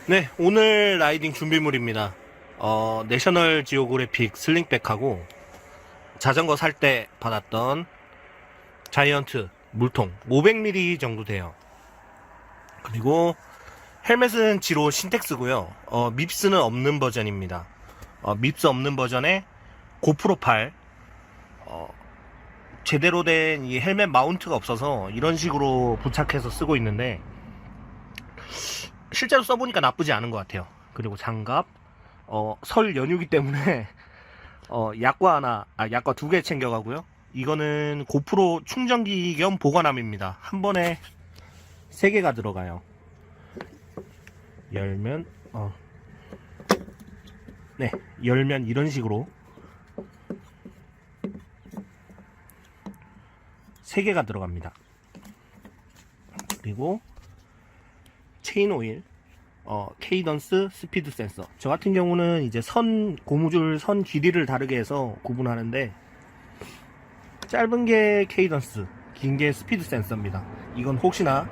네, 오늘 라이딩 준비물입니다. 내셔널 지오그래픽 슬링백하고 자전거 살 때 받았던 자이언트 물통 500ml 정도 돼요. 그리고 헬멧은 지로 신텍스고요. 밉스는 없는 버전입니다. 밉스 없는 버전에 고프로 팔 제대로 된 이 헬멧 마운트가 없어서 이런 식으로 부착해서 쓰고 있는데 실제로 써보니까 나쁘지 않은 것 같아요. 그리고 장갑, 설 연휴기 때문에 약과 약과 2개 챙겨가고요. 이거는 고프로 충전기 겸 보관함입니다. 한 번에 3개가 들어가요. 열면 네, 열면 이런 식으로 3개가 들어갑니다. 그리고 체인 오일, 케이던스 스피드 센서. 저 같은 경우는 이제 고무줄 선 길이를 다르게 해서 구분하는데, 짧은 게 케이던스, 긴 게 스피드 센서입니다. 이건 혹시나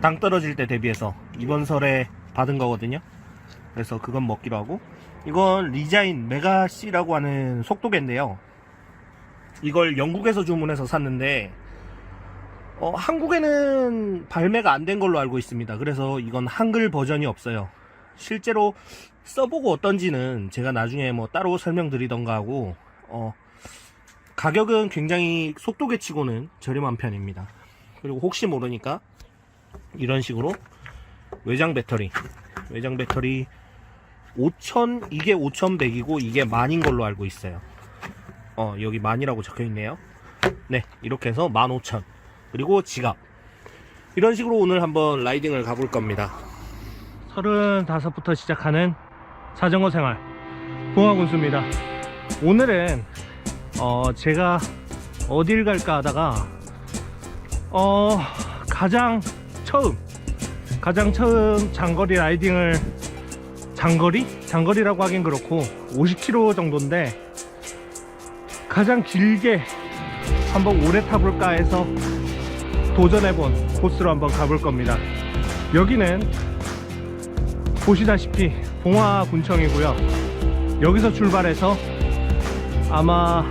당 떨어질 때 대비해서 이번 설에 받은 거거든요. 그래서 그건 먹기로 하고, 이건 리자인 메가C라고 하는 속도계인데요. 이걸 영국에서 주문해서 샀는데 한국에는 발매가 안 된 걸로 알고 있습니다. 그래서 이건 한글 버전이 없어요. 실제로 써보고 어떤지는 제가 나중에 뭐 따로 설명드리던가 하고, 가격은 굉장히 속도계 치고는 저렴한 편입니다. 그리고 혹시 모르니까 이런 식으로 외장 배터리 5000, 이게 5100이고 이게 10,000인 걸로 알고 있어요. 여기 10,000이라고 적혀 있네요. 네, 이렇게 해서 15,000. 그리고 지갑. 이런 식으로 오늘 한번 라이딩을 가볼 겁니다. 35부터 시작하는 자전거 생활 봉화군수입니다. 오늘은 제가 어딜 갈까 하다가 가장 처음 장거리 라이딩을 장거리라고 하긴 그렇고 50km 정도인데 가장 길게 한번 오래 타볼까 해서 도전해본 코스로 한번 가볼 겁니다. 여기는 보시다시피 봉화군청이고요. 여기서 출발해서 아마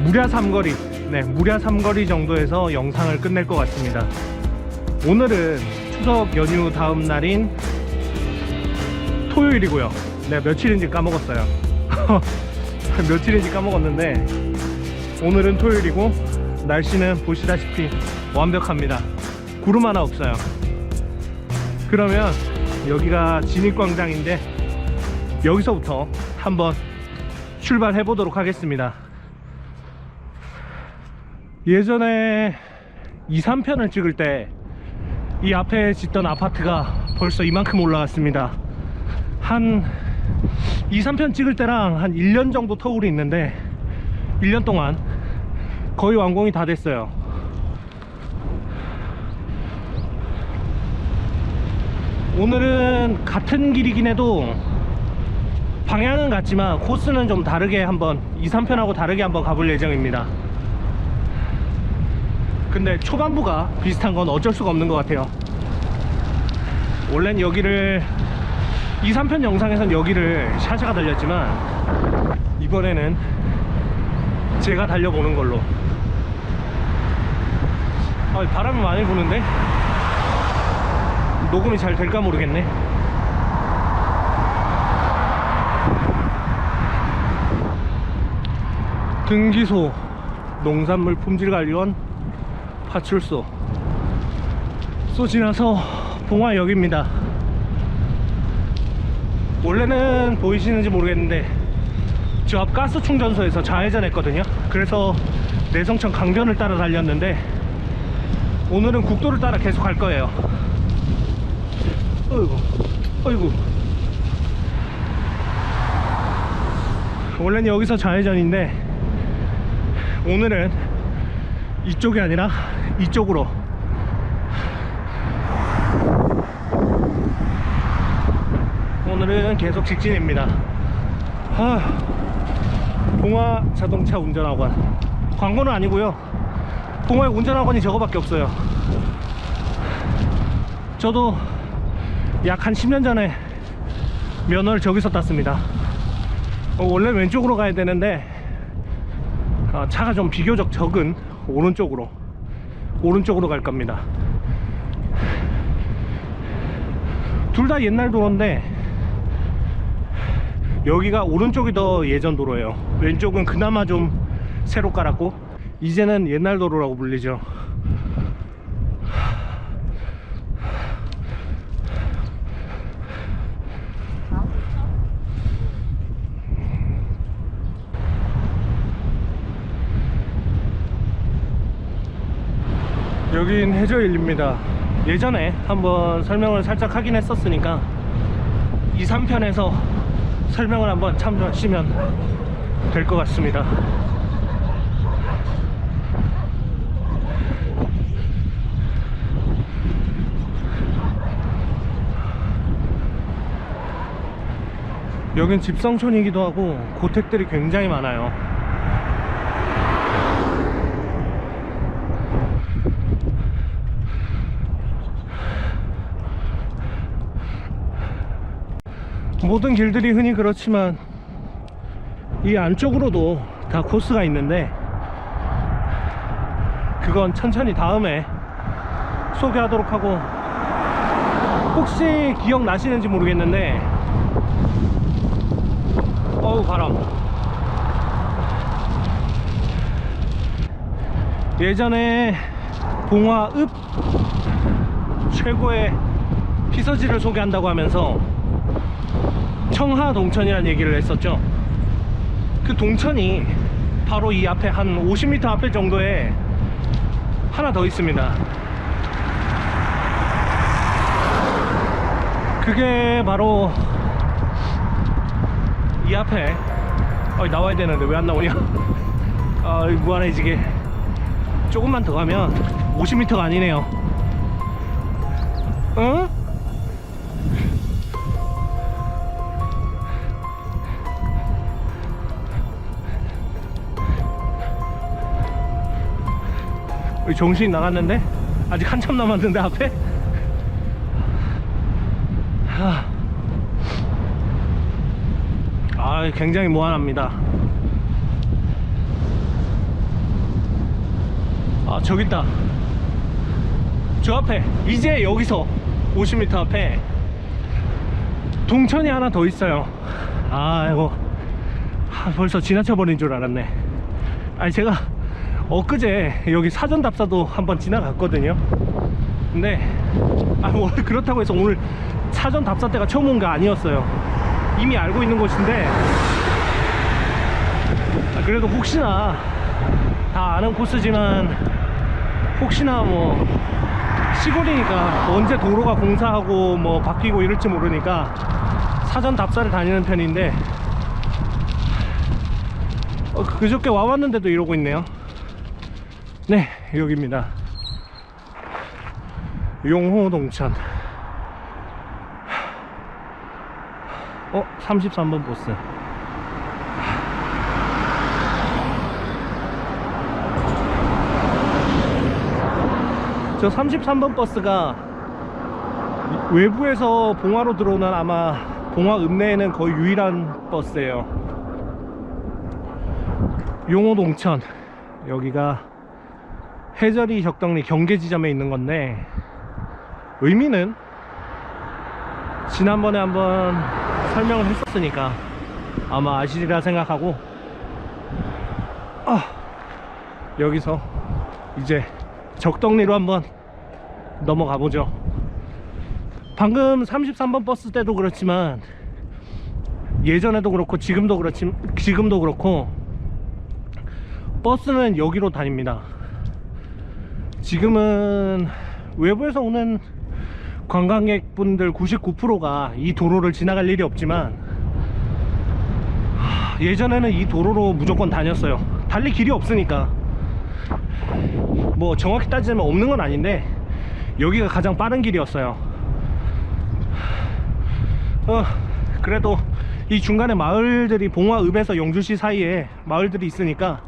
무려 삼거리 정도에서 영상을 끝낼 것 같습니다. 오늘은 추석 연휴 다음 날인 토요일이고요. 내가 며칠인지 까먹었어요. 며칠인지 까먹었는데 오늘은 토요일이고 날씨는 보시다시피 완벽합니다. 구름 하나 없어요. 그러면 여기가 진입광장인데 여기서부터 한번 출발해 보도록 하겠습니다. 예전에 2, 3편을 찍을 때 이 앞에 짓던 아파트가 벌써 이만큼 올라왔습니다. 한 2, 3편 찍을 때랑 한 1년 정도 터울이 있는데 1년 동안 거의 완공이 다 됐어요. 오늘은 같은 길이긴 해도 방향은 같지만 코스는 좀 다르게 한번 2, 3편하고 다르게 한번 가볼 예정입니다. 근데 초반부가 비슷한 건 어쩔 수가 없는 것 같아요. 원래는 여기를 2, 3편 영상에선 여기를 샤샤가 달렸지만 이번에는 제가 달려보는 걸로. 바람이 많이 부는데 녹음이 잘 될까 모르겠네. 등기소 농산물 품질관리원 파출소 지나서 봉화역입니다. 원래는 보이시는지 모르겠는데 저 앞 가스 충전소에서 좌회전 했거든요. 그래서 내성천 강변을 따라 달렸는데 오늘은 국도를 따라 계속 갈 거예요. 어이구. 원래는 여기서 좌회전인데 오늘은 이쪽이 아니라 이쪽으로. 오늘은 계속 직진입니다. 봉화 자동차 운전학원 광고는 아니고요. 봉화의 운전학원이 저거밖에 없어요. 저도 약 한 10년 전에 면허를 저기서 땄습니다. 원래 왼쪽으로 가야 되는데 차가 좀 비교적 적은 오른쪽으로 갈 겁니다. 둘 다 옛날 도로인데 여기가 오른쪽이 더 예전 도로예요. 왼쪽은 그나마 좀 새로 깔았고 이제는 옛날 도로라고 불리죠. 여긴 해저일입니다. 예전에 한번 설명을 살짝 하긴 했었으니까 2, 3편에서 설명을 한번 참조하시면 될 것 같습니다. 여긴 집성촌이기도 하고 고택들이 굉장히 많아요. 모든 길들이 흔히 그렇지만 이 안쪽으로도 다 코스가 있는데 그건 천천히 다음에 소개하도록 하고, 혹시 기억나시는지 모르겠는데 어우 바람. 예전에 봉화읍 최고의 피서지를 소개한다고 하면서 청하동천이라는 얘기를 했었죠. 그 동천이 바로 이 앞에 한 50m 앞에 정도에 하나 더 있습니다. 그게 바로 이 앞에 나와야 되는데 왜 안 나오냐. 무한해지게 조금만 더 가면 50m가 아니네요. 어? 정신이 나갔는데 아직 한참 남았는데 앞에. 굉장히 무한합니다. 저기 있다. 저 앞에, 이제 여기서 50m 앞에 동천이 하나 더 있어요. 이거 벌써 지나쳐 버린 줄 알았네. 제가 엊그제 여기 사전답사도 한번 지나갔거든요. 근데 그렇다고 해서 오늘 사전답사 때가 처음 온 게 아니었어요. 이미 알고 있는 곳인데 그래도 혹시나, 다 아는 코스지만 혹시나 뭐 시골이니까 언제 도로가 공사하고 뭐 바뀌고 이럴지 모르니까 사전답사를 다니는 편인데 그저께 와봤는데도 이러고 있네요. 네, 여기입니다. 용호동천. 33번 버스. 저 33번 버스가 외부에서 봉화로 들어오는, 아마 봉화 읍내에는 거의 유일한 버스예요. 용호동천, 여기가 해저리 적덕리 경계 지점에 있는 건데, 의미는 지난번에 한번 설명을 했었으니까 아마 아시리라 생각하고 여기서 이제 적덕리로 한번 넘어가 보죠. 방금 33번 버스 때도 그렇지만 예전에도 그렇고 지금도 그렇고 버스는 여기로 다닙니다. 지금은 외부에서 오는 관광객분들 99%가 이 도로를 지나갈 일이 없지만 예전에는 이 도로로 무조건 다녔어요. 달리 길이 없으니까. 뭐 정확히 따지면 없는 건 아닌데 여기가 가장 빠른 길이었어요. 그래도 이 중간에 마을들이, 봉화읍에서 영주시 사이에 마을들이 있으니까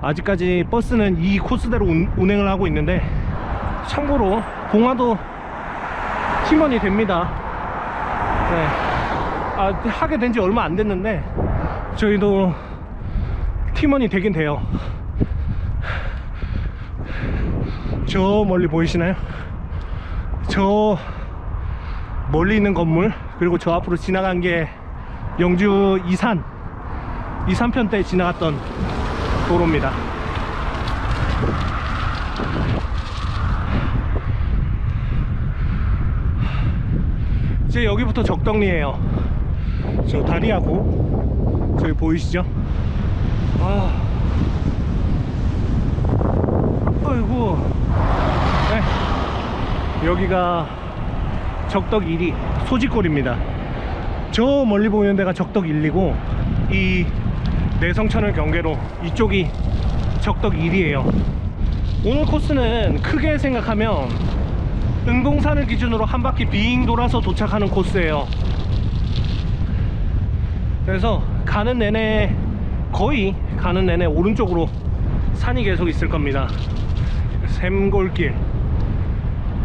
아직까지 버스는 이 코스대로 운행을 하고 있는데, 참고로 봉화도 팀원이 됩니다. 네. 하게 된 지 얼마 안 됐는데 저희도 팀원이 되긴 돼요. 저 멀리 보이시나요? 저 멀리 있는 건물, 그리고 저 앞으로 지나간 게 영주 이산편 때 지나갔던 도로입니다. 이제 여기부터 적덕리에요. 저 다리하고 저기 보이시죠? 아이고. 네. 여기가 적덕 1리 소지골입니다. 저 멀리 보이는 데가 적덕 1리고 이 내성천을 경계로 이쪽이 적덕 1리에요. 오늘 코스는 크게 생각하면 은공산을 기준으로 한 바퀴 빙 돌아서 도착하는 코스예요. 그래서 거의 가는 내내 오른쪽으로 산이 계속 있을 겁니다. 샘골길,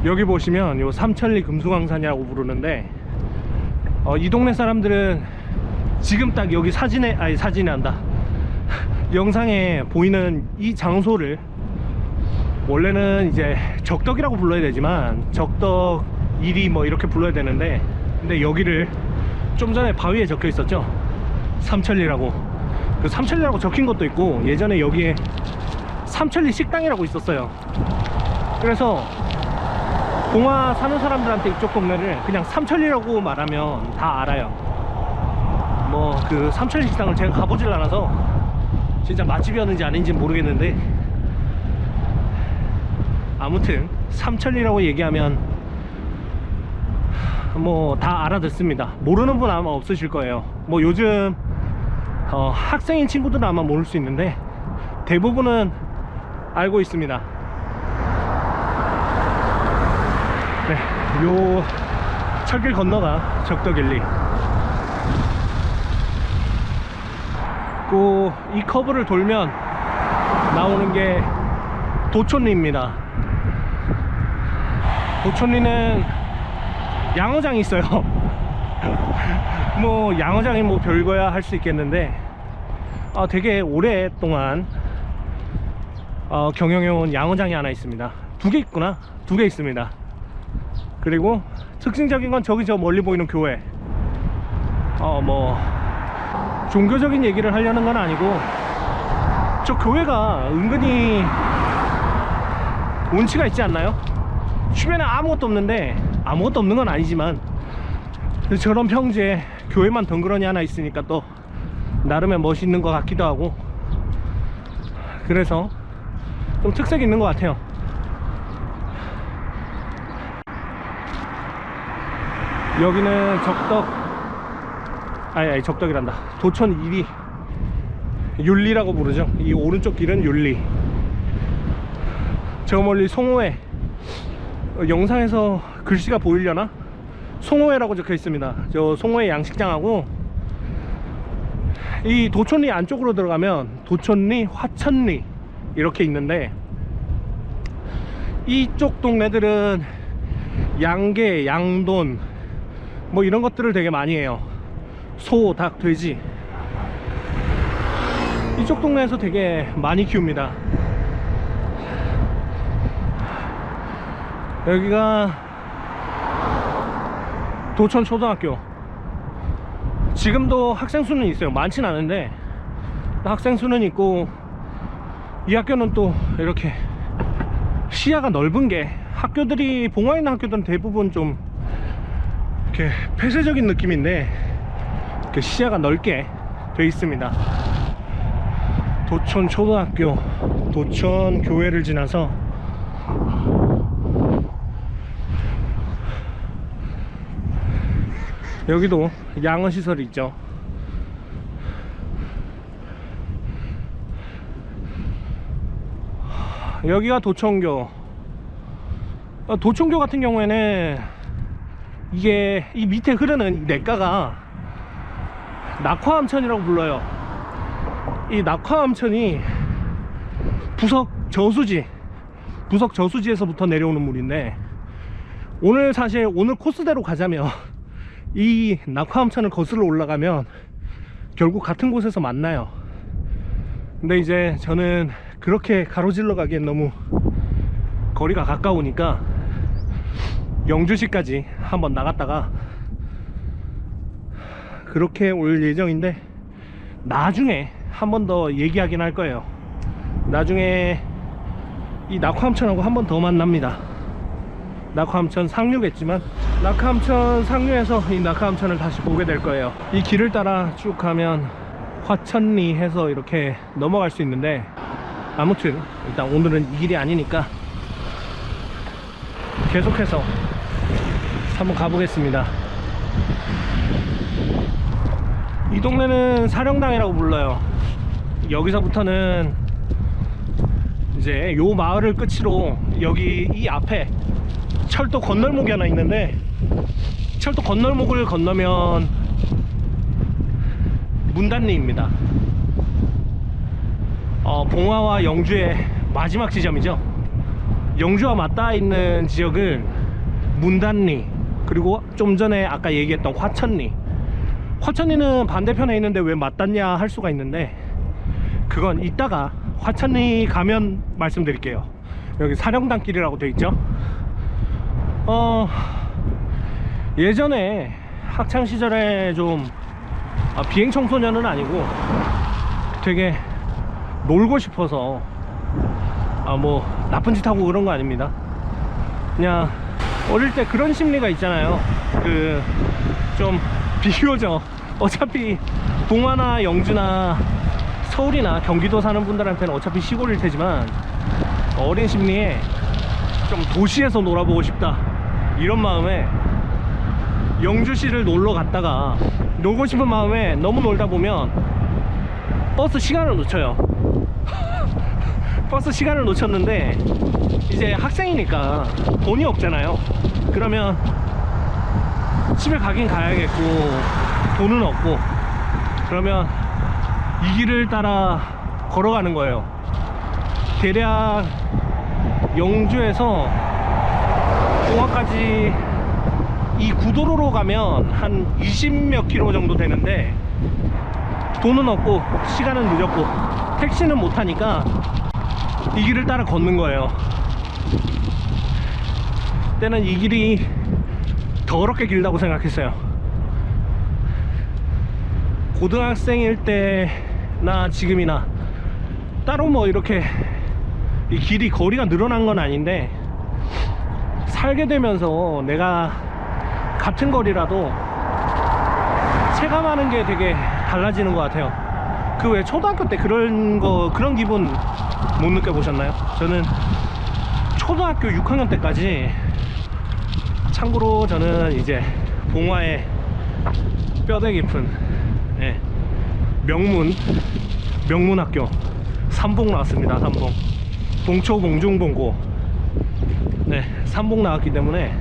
여기 보시면 요 삼천리 금수강산이라고 부르는데 이 동네 사람들은 지금 딱 여기 사진에 한다 영상에 보이는 이 장소를 원래는 이제 적덕이라고 불러야 되지만 적덕 1리 뭐 이렇게 불러야 되는데, 근데 여기를 좀 전에 바위에 적혀 있었죠, 삼천리라고. 그 삼천리라고 적힌 것도 있고 예전에 여기에 삼천리 식당이라고 있었어요. 그래서 봉화 사는 사람들한테 이쪽 동네를 그냥 삼천리라고 말하면 다 알아요. 뭐 그 삼천리 식당을 제가 가보질 않아서 진짜 맛집이었는지 아닌지 모르겠는데, 아무튼 삼천리라고 얘기하면 뭐 다 알아듣습니다. 모르는 분 아마 없으실 거예요. 뭐 요즘 학생인 친구들은 아마 모를 수 있는데 대부분은 알고 있습니다. 네, 요 철길 건너가 적덕 1리. 이 커브를 돌면 나오는 게 도촌리입니다. 도촌리는 양어장이 있어요. 뭐 양어장이 뭐 별거야 할 수 있겠는데 되게 오랫동안 경영해온 양어장이 하나 있습니다. 2개 있구나. 2개 있습니다. 그리고 특징적인 건 저기 저 멀리 보이는 교회. 뭐 종교적인 얘기를 하려는 건 아니고 저 교회가 은근히 운치가 있지 않나요? 주변에 아무것도 없는데, 아무것도 없는 건 아니지만 저런 평지에 교회만 덩그러니 하나 있으니까 또 나름의 멋있는 것 같기도 하고, 그래서 좀 특색이 있는 것 같아요. 여기는 적덕이란다. 도촌 1리 율리라고 부르죠. 이 오른쪽 길은 율리. 저 멀리 송호회, 영상에서 글씨가 보이려나? 송호회라고 적혀 있습니다. 저 송호회 양식장하고, 이 도촌리 안쪽으로 들어가면 도촌리, 화천리 이렇게 있는데, 이쪽 동네들은 양계, 양돈 뭐 이런 것들을 되게 많이 해요. 소, 닭, 돼지. 이쪽 동네에서 되게 많이 키웁니다. 여기가 도촌초등학교. 지금도 학생 수는 있어요. 많진 않은데 학생 수는 있고, 이 학교는 또 이렇게 시야가 넓은 게, 학교들이 봉화에 있는 학교들은 대부분 좀 이렇게 폐쇄적인 느낌인데 이렇게 시야가 넓게 돼 있습니다. 도촌초등학교, 도촌교회를 지나서 여기도 양어시설이 있죠. 여기가 도촌교. 도촌교 같은 경우에는 이게 이 밑에 흐르는 이 냇가가 낙화암천이라고 불러요. 이 낙화암천이 부석 저수지에서부터 내려오는 물인데, 오늘 사실 오늘 코스대로 가자면 이 낙화암천을 거슬러 올라가면 결국 같은 곳에서 만나요. 근데 이제 저는 그렇게 가로질러 가기엔 너무 거리가 가까우니까 영주시까지 한번 나갔다가 그렇게 올 예정인데, 나중에 한 번 더 얘기하긴 할 거예요. 나중에 이 낙화암천하고 한 번 더 만납니다. 낙화암천 상류겠지만 낙화암천 상류에서 이 낙화암천을 다시 보게 될 거예요. 이 길을 따라 쭉 가면 화천리 해서 이렇게 넘어갈 수 있는데, 아무튼 일단 오늘은 이 길이 아니니까 계속해서 한번 가보겠습니다. 이 동네는 사령당이라고 불러요. 여기서부터는 이제 요 마을을 끝으로 여기 이 앞에 철도 건널목이 하나 있는데, 철도 건널목을 건너면 문단리입니다. 봉화와 영주의 마지막 지점이죠. 영주와 맞닿아 있는 지역은 문단리, 그리고 좀 전에 아까 얘기했던 화천리. 화천리는 반대편에 있는데 왜 맞닿냐 할 수가 있는데, 그건 이따가 화천리 가면 말씀드릴게요. 여기 사령당길이라고 되어 있죠. 예전에 학창시절에 좀 비행 청소년은 아니고 되게 놀고 싶어서 뭐 나쁜 짓 하고 그런 거 아닙니다. 그냥 어릴 때 그런 심리가 있잖아요. 그 좀 비교적 어차피 봉화나 영주나 서울이나 경기도 사는 분들한테는 어차피 시골일 테지만, 어린 심리에 좀 도시에서 놀아보고 싶다 이런 마음에 영주시를 놀러 갔다가, 놀고 싶은 마음에 너무 놀다 보면 버스 시간을 놓쳐요. 버스 시간을 놓쳤는데 이제 학생이니까 돈이 없잖아요. 그러면 집에 가긴 가야겠고 돈은 없고, 그러면 이 길을 따라 걸어가는 거예요. 대략 영주에서 봉화까지 이 구도로로 가면 한 20몇 킬로 정도 되는데, 돈은 없고 시간은 늦었고 택시는 못 타니까 이 길을 따라 걷는 거예요. 그때는 이 길이 더럽게 길다고 생각했어요. 고등학생일 때나 지금이나 따로 뭐 이렇게 이 길이 거리가 늘어난 건 아닌데, 살게 되면서 내가 같은 거리라도 체감하는 게 되게 달라지는 것 같아요. 그 왜 초등학교 때 그런 기분 못 느껴보셨나요? 저는 초등학교 6학년 때까지, 참고로 저는 이제 봉화의 뼈대 깊은 명문학교 삼봉 나왔습니다. 삼봉, 봉초, 봉중, 봉고. 삼봉 나왔기 때문에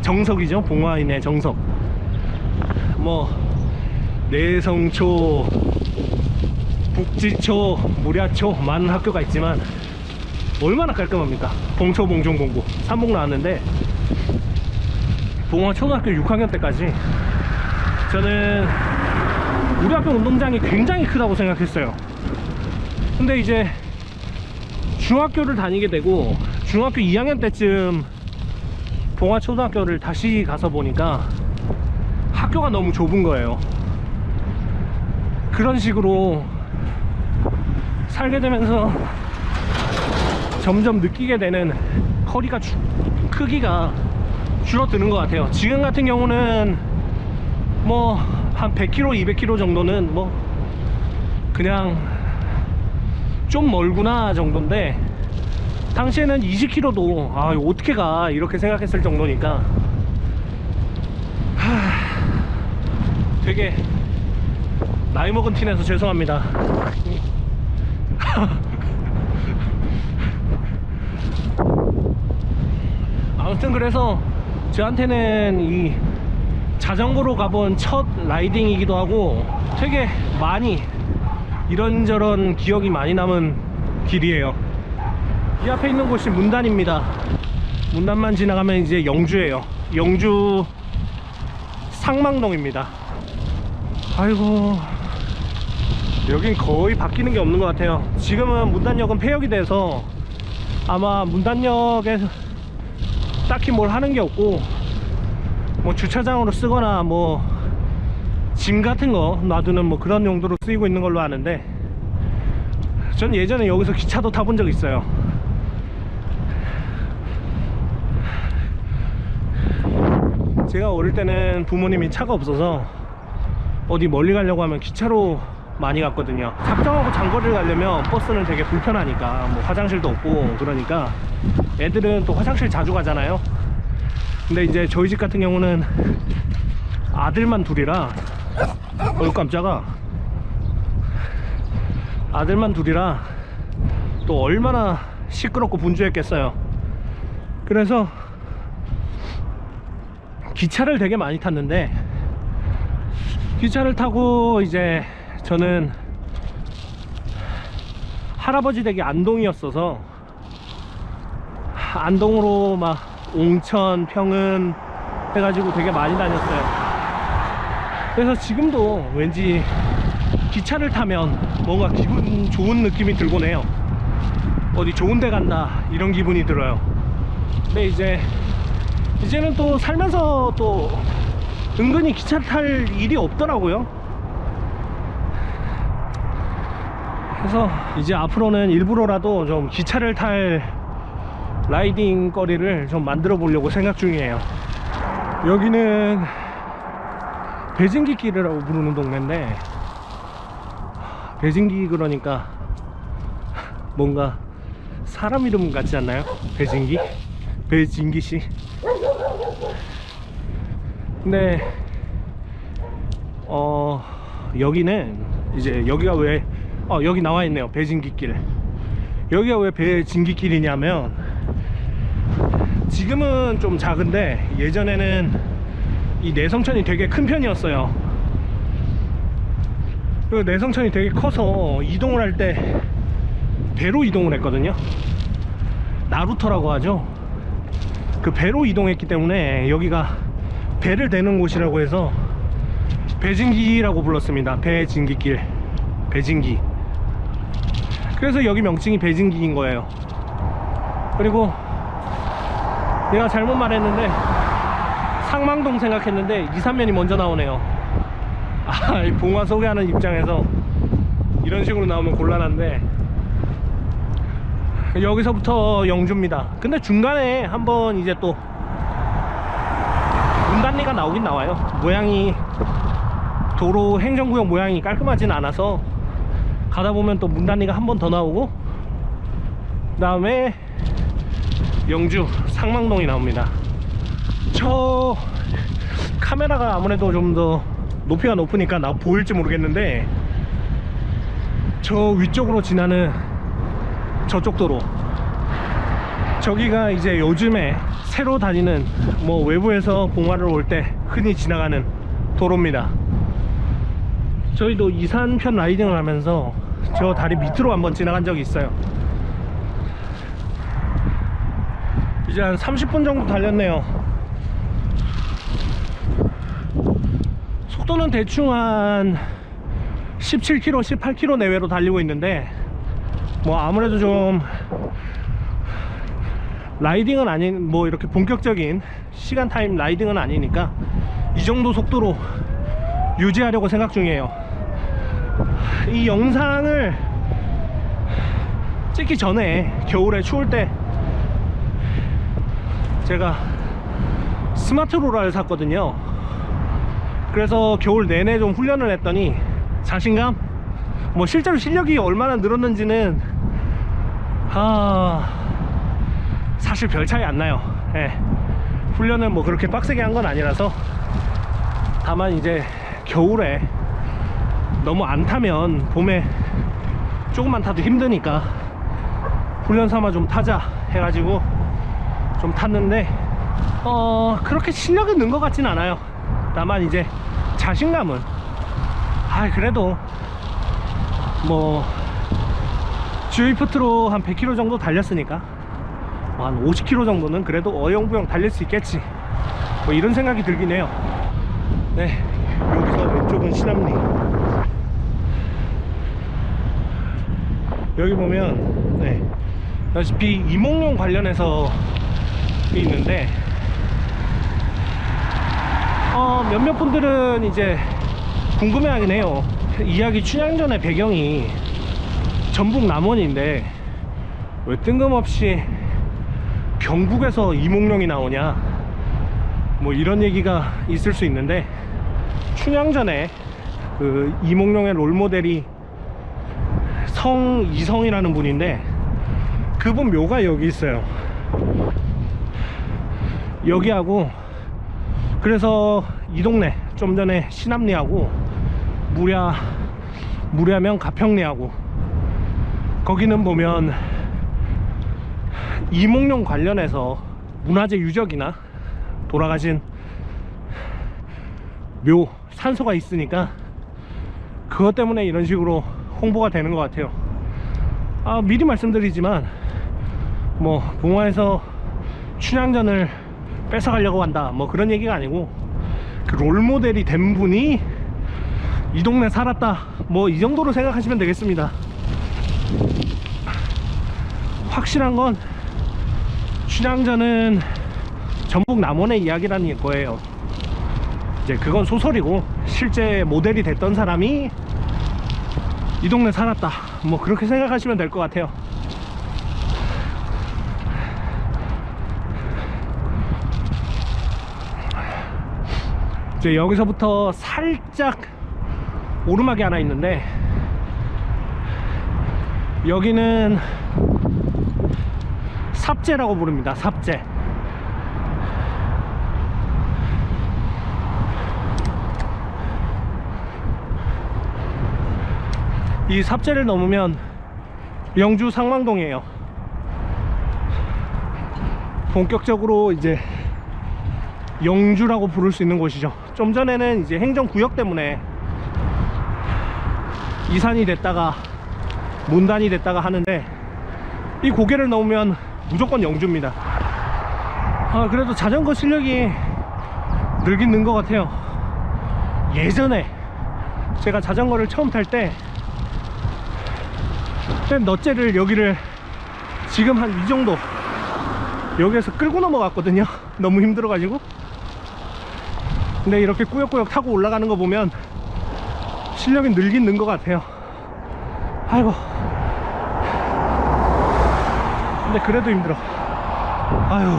정석이죠. 봉화인의 정석. 뭐 내성초, 북지초, 무랴초 많은 학교가 있지만 얼마나 깔끔합니까? 봉초, 봉중, 봉고 삼봉 나왔는데, 봉화 초등학교 6학년 때까지 저는 우리 학교 운동장이 굉장히 크다고 생각했어요. 근데 이제 중학교를 다니게 되고 중학교 2학년 때쯤 봉화 초등학교를 다시 가서 보니까 학교가 너무 좁은 거예요. 그런 식으로 살게 되면서 점점 느끼게 되는 크기가 줄어드는 것 같아요. 지금 같은 경우는 뭐 한 100km, 200km 정도는 뭐 그냥 좀 멀구나 정도인데, 당시에는 20km도 어떻게 가 이렇게 생각했을 정도니까 되게 나이 먹은 티 내서 죄송합니다. 아무튼 그래서 저한테는 이 자전거로 가본 첫 라이딩이기도 하고 되게 많이 이런저런 기억이 많이 남은 길이에요. 이 앞에 있는 곳이 문단입니다. 문단만 지나가면 이제 영주예요. 영주 상망동입니다. 아이고, 여긴 거의 바뀌는 게 없는 것 같아요. 지금은 문단역은 폐역이 돼서 아마 문단역에서 딱히 뭘 하는 게 없고, 뭐 주차장으로 쓰거나 뭐 짐 같은 거 놔두는 뭐 그런 용도로 쓰이고 있는 걸로 아는데, 전 예전에 여기서 기차도 타본 적 있어요. 제가 어릴 때는 부모님이 차가 없어서 어디 멀리 가려고 하면 기차로 많이 갔거든요. 작정하고 장거리를 가려면 버스는 되게 불편하니까, 뭐 화장실도 없고 그러니까 애들은 또 화장실 자주 가잖아요. 근데 이제 저희 집 같은 경우는 아들만 둘이라, 깜짝아, 아들만 둘이라 또 얼마나 시끄럽고 분주했겠어요. 그래서 기차를 되게 많이 탔는데, 기차를 타고 이제 저는 할아버지 댁이 안동이었어서 안동으로 막 옹천, 평은 해가지고 되게 많이 다녔어요. 그래서 지금도 왠지 기차를 타면 뭔가 기분 좋은 느낌이 들곤 해요. 어디 좋은 데 간다 이런 기분이 들어요. 근데 이제는 또 살면서 또 은근히 기차 탈 일이 없더라고요. 그래서 이제 앞으로는 일부러라도 좀 기차를 탈 라이딩 거리를 좀 만들어 보려고 생각 중이에요. 여기는 배진기 길이라고 부르는 동네인데, 배진기 그러니까 뭔가 사람 이름 같지 않나요? 배진기? 배진기씨. 근데 여기는 이제 여기가 왜 여기 나와 있네요. 배진기길. 여기가 왜 배진기길이냐면, 지금은 좀 작은데 예전에는 이 내성천이 되게 큰 편이었어요. 그 내성천이 되게 커서 이동을 할 때 배로 이동을 했거든요. 나루터라고 하죠. 그 배로 이동했기 때문에 여기가 배를 대는 곳이라고 해서 배진기라고 불렀습니다. 배진기길, 배진기. 그래서 여기 명칭이 배진기인 거예요. 그리고 내가 잘못 말했는데 상망동 생각했는데 2, 3면이 먼저 나오네요. 이 봉화 소개하는 입장에서 이런 식으로 나오면 곤란한데, 여기서부터 영주입니다. 근데 중간에 한번 이제 또 문단리가 나오긴 나와요. 모양이, 도로 행정구역 모양이 깔끔하진 않아서 가다 보면 또 문단리가 한 번 더 나오고, 그 다음에 영주 상망동이 나옵니다. 저 카메라가 아무래도 좀 더 높이가 높으니까 나 보일지 모르겠는데, 저 위쪽으로 지나는 저쪽 도로, 저기가 이제 요즘에 새로 다니는, 뭐 외부에서 봉화를 올 때 흔히 지나가는 도로입니다. 저희도 이산편 라이딩을 하면서 저 다리 밑으로 한번 지나간 적이 있어요. 이제 한 30분 정도 달렸네요. 속도는 대충 한 17km, 18km 내외로 달리고 있는데, 뭐 아무래도 좀 라이딩은 아닌, 뭐 이렇게 본격적인 시간 타임 라이딩은 아니니까 이 정도 속도로 유지하려고 생각 중이에요. 이 영상을 찍기 전에 겨울에 추울 때 제가 스마트 로라를 샀거든요. 그래서 겨울 내내 좀 훈련을 했더니 자신감? 뭐 실제로 실력이 얼마나 늘었는지는 사실 별 차이 안 나요. 훈련은 뭐 그렇게 빡세게 한 건 아니라서, 다만 이제 겨울에 너무 안 타면 봄에 조금만 타도 힘드니까 훈련 삼아 좀 타자 해가지고 좀 탔는데, 그렇게 실력이 는 것 같진 않아요. 다만 이제 자신감은, 그래도 뭐 주위프트로 한 100km 정도 달렸으니까 한 50km 정도는 그래도 어영부영 달릴 수 있겠지, 뭐 이런 생각이 들긴 해요. 네, 여기서 왼쪽은 신암리. 여기 보면 네, 아시피 이몽룡 관련해서 있는데 몇몇 분들은 이제 궁금해하긴 해요. 이야기 춘향전의 배경이 전북 남원인데 왜 뜬금없이 경북에서 이몽룡이 나오냐, 뭐 이런 얘기가 있을 수 있는데, 춘향전에 그 이몽룡의 롤모델이 성이성이라는 분인데 그분 묘가 여기 있어요. 여기하고, 그래서 이 동네 좀 전에 신암리하고 무랴면 가평리하고 거기는 보면 이몽룡 관련해서 문화재 유적이나 돌아가신 묘 산소가 있으니까 그것 때문에 이런 식으로 홍보가 되는 것 같아요. 미리 말씀드리지만 뭐 봉화에서 춘향전을 뺏어가려고 한다 뭐 그런 얘기가 아니고, 그 롤모델이 된 분이 이 동네 살았다 뭐 이 정도로 생각하시면 되겠습니다. 확실한 건 춘향전은 전북 남원의 이야기라는 거예요. 이제 그건 소설이고 실제 모델이 됐던 사람이 이 동네 살았다 뭐 그렇게 생각하시면 될 것 같아요. 이제 여기서부터 살짝 오르막이 하나 있는데, 여기는 삽재라고 부릅니다. 삽재. 이 삽재를 넘으면 영주 상망동이에요. 본격적으로 이제 영주라고 부를 수 있는 곳이죠. 좀 전에는 이제 행정구역 때문에 이산이 됐다가 문단이 됐다가 하는데, 이 고개를 넘으면 무조건 영주입니다. 그래도 자전거 실력이 늘긴 는 것 같아요. 예전에 제가 자전거를 처음 탈 때 넛째를 여기를 지금 한 이 정도 여기에서 끌고 넘어갔거든요. 너무 힘들어가지고. 근데 이렇게 꾸역꾸역 타고 올라가는 거 보면 실력이 늘긴 는 것 같아요. 아이고, 근데 그래도 힘들어. 아유,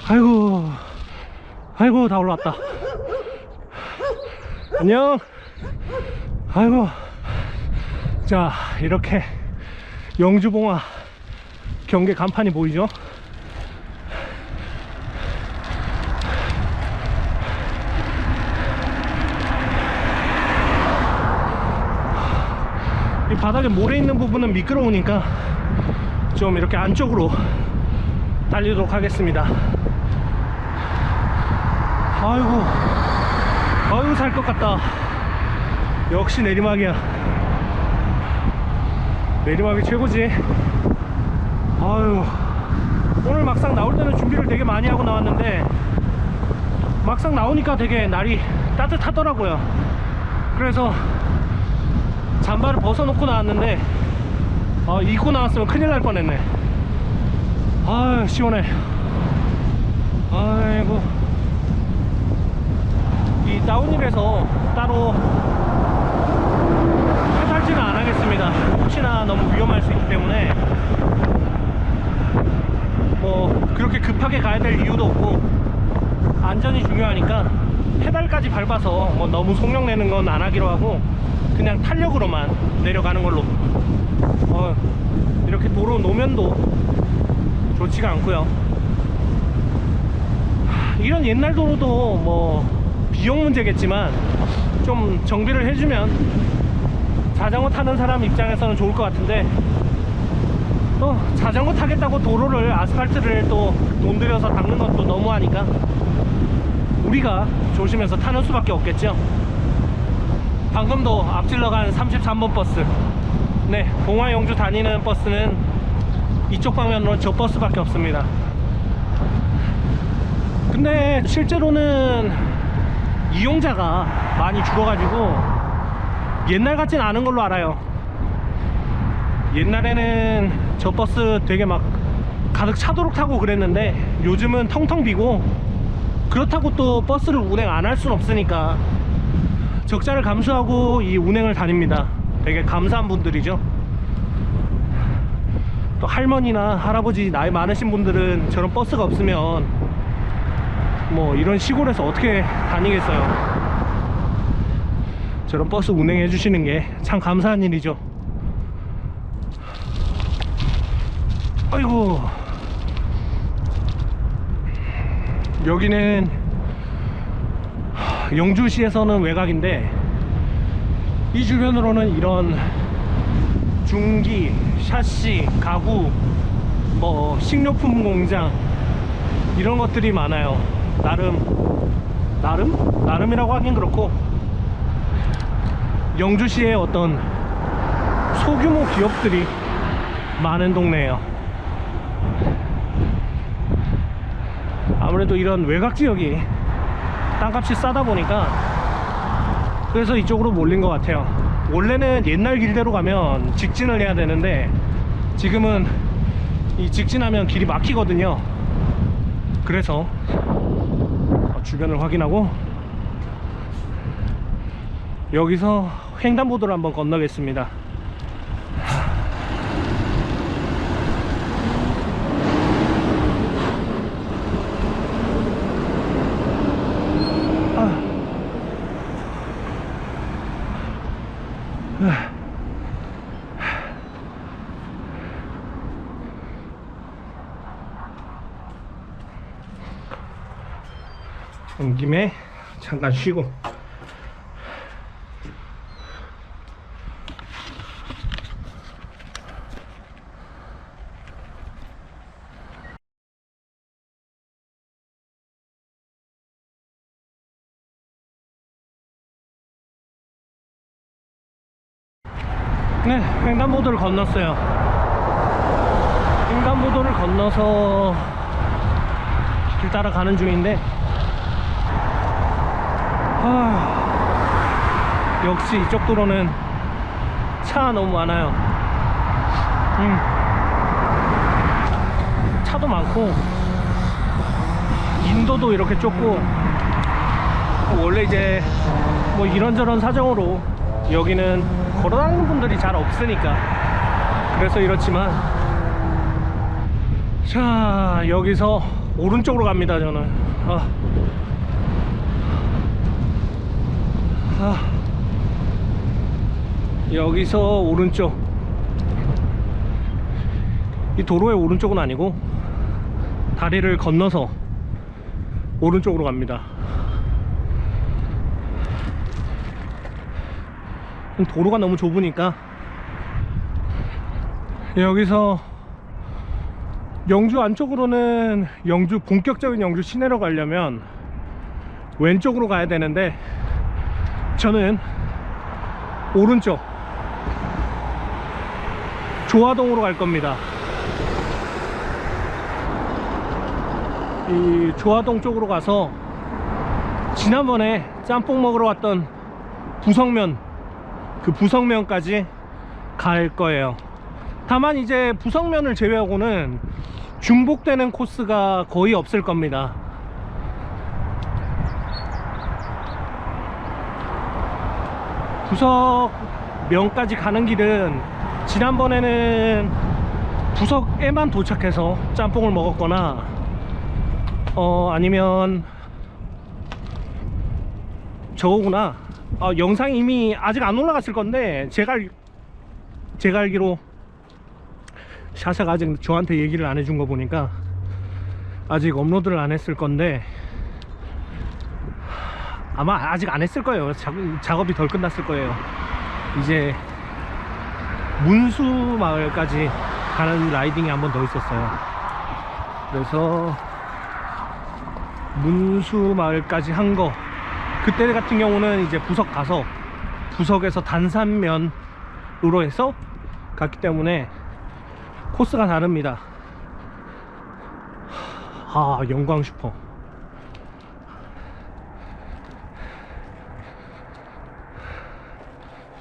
아이고, 아이고, 다 올라왔다. 안녕. 아이고. 자, 이렇게 영주봉화 경계 간판이 보이죠? 이 바닥에 모래 있는 부분은 미끄러우니까 좀 이렇게 안쪽으로 달리도록 하겠습니다. 아이고, 아이고, 살 것 같다. 역시 내리막이야. 내리막이 최고지. 아유, 오늘 막상 나올 때는 준비를 되게 많이 하고 나왔는데 막상 나오니까 되게 날이 따뜻하더라고요. 그래서 잠바를 벗어놓고 나왔는데 입고 나왔으면 큰일 날 뻔했네. 아유, 시원해. 아이고, 이 다운힐에서 따로 탈지는 안 하겠습니다. 혹시나 너무 위험할 수 있기 때문에. 뭐 그렇게 급하게 가야 될 이유도 없고 안전이 중요하니까 페달까지 밟아서 뭐 너무 속력 내는 건 안 하기로 하고 그냥 탄력으로만 내려가는 걸로. 이렇게 도로 노면도 좋지가 않고요. 이런 옛날 도로도 뭐 비용 문제겠지만 좀 정비를 해주면 자전거 타는 사람 입장에서는 좋을 것 같은데, 또 자전거 타겠다고 도로를 아스팔트를 또 돈 들여서 닦는 것도 너무하니까 우리가 조심해서 타는 수밖에 없겠죠. 방금도 앞질러 간 33번 버스. 네, 봉화 영주 다니는 버스는 이쪽 방면으로 저 버스밖에 없습니다. 근데 실제로는 이용자가 많이 줄어가지고 옛날 같진 않은 걸로 알아요. 옛날에는 저 버스 되게 막 가득 차도록 타고 그랬는데 요즘은 텅텅 비고, 그렇다고 또 버스를 운행 안 할 순 없으니까 적자를 감수하고 이 운행을 다닙니다. 되게 감사한 분들이죠. 또 할머니나 할아버지 나이 많으신 분들은 저런 버스가 없으면 뭐 이런 시골에서 어떻게 다니겠어요. 저런 버스 운행해 주시는 게 참 감사한 일이죠. 아이고, 여기는 영주시에서는 외곽인데 이 주변으로는 이런 중기, 샤시, 가구, 뭐 식료품 공장 이런 것들이 많아요. 나름이라고 하긴 그렇고 영주시의 어떤 소규모 기업들이 많은 동네예요. 아무래도 이런 외곽 지역이 땅값이 싸다 보니까 그래서 이쪽으로 몰린 것 같아요. 원래는 옛날 길대로 가면 직진을 해야 되는데 지금은 이 직진하면 길이 막히거든요. 그래서 주변을 확인하고 여기서 횡단보도를 한번 건너겠습니다. 온 김에 잠깐 쉬고. 네, 횡단보도를 건넜어요. 횡단보도를 건너서 길 따라 가는 중인데 역시 이쪽 도로는 차가 너무 많아요. 차도 많고 인도도 이렇게 좁고, 원래 이제 뭐 이런저런 사정으로 여기는 걸어다니는 분들이 잘 없으니까 그래서 이렇지만, 자 여기서 오른쪽으로 갑니다. 저는 여기서 오른쪽, 이 도로의 오른쪽은 아니고 다리를 건너서 오른쪽으로 갑니다. 도로가 너무 좁으니까 여기서 영주 안쪽으로는, 영주 본격적인 영주 시내로 가려면 왼쪽으로 가야 되는데 저는 오른쪽 조화동으로 갈 겁니다. 이 조화동 쪽으로 가서 지난번에 짬뽕 먹으러 왔던 부성면, 그 부성면까지 갈 거예요. 다만 이제 부성면을 제외하고는 중복되는 코스가 거의 없을 겁니다. 부석면까지 가는 길은 지난번에는 부석에만 도착해서 짬뽕을 먹었거나 아니면 저거구나, 영상이 이미 아직 안 올라갔을 건데 제가 알기로 샤샤가 아직 저한테 얘기를 안 해준 거 보니까 아직 업로드를 안 했을 건데, 아마 아직 안 했을 거예요. 작업이 덜 끝났을 거예요. 이제 문수마을까지 가는 라이딩이 한 번 더 있었어요. 그래서 문수마을까지 한 거, 그때 같은 경우는 이제 부석 가서 부석에서 단산면으로 해서 갔기 때문에 코스가 다릅니다. 아, 영광 슈퍼.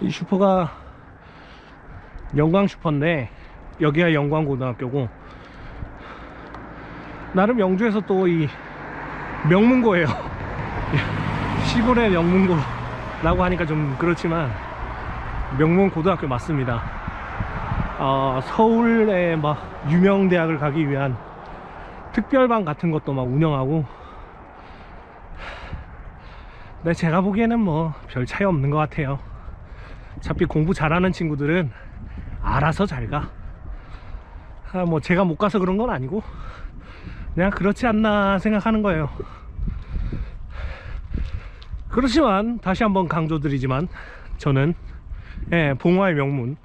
이 슈퍼가 영광 슈퍼인데 여기가 영광고등학교고, 나름 영주에서 또 이 명문고예요. 시골의 명문고라고 하니까 좀 그렇지만 명문고등학교 맞습니다. 서울의 막 유명 대학을 가기 위한 특별반 같은 것도 막 운영하고. 근데 제가 보기에는 뭐 별 차이 없는 것 같아요. 어차피 공부 잘하는 친구들은 알아서 잘 가. 뭐 제가 못 가서 그런 건 아니고 그냥 그렇지 않나 생각하는 거예요. 그렇지만 다시 한번 강조드리지만 저는 봉화의 명문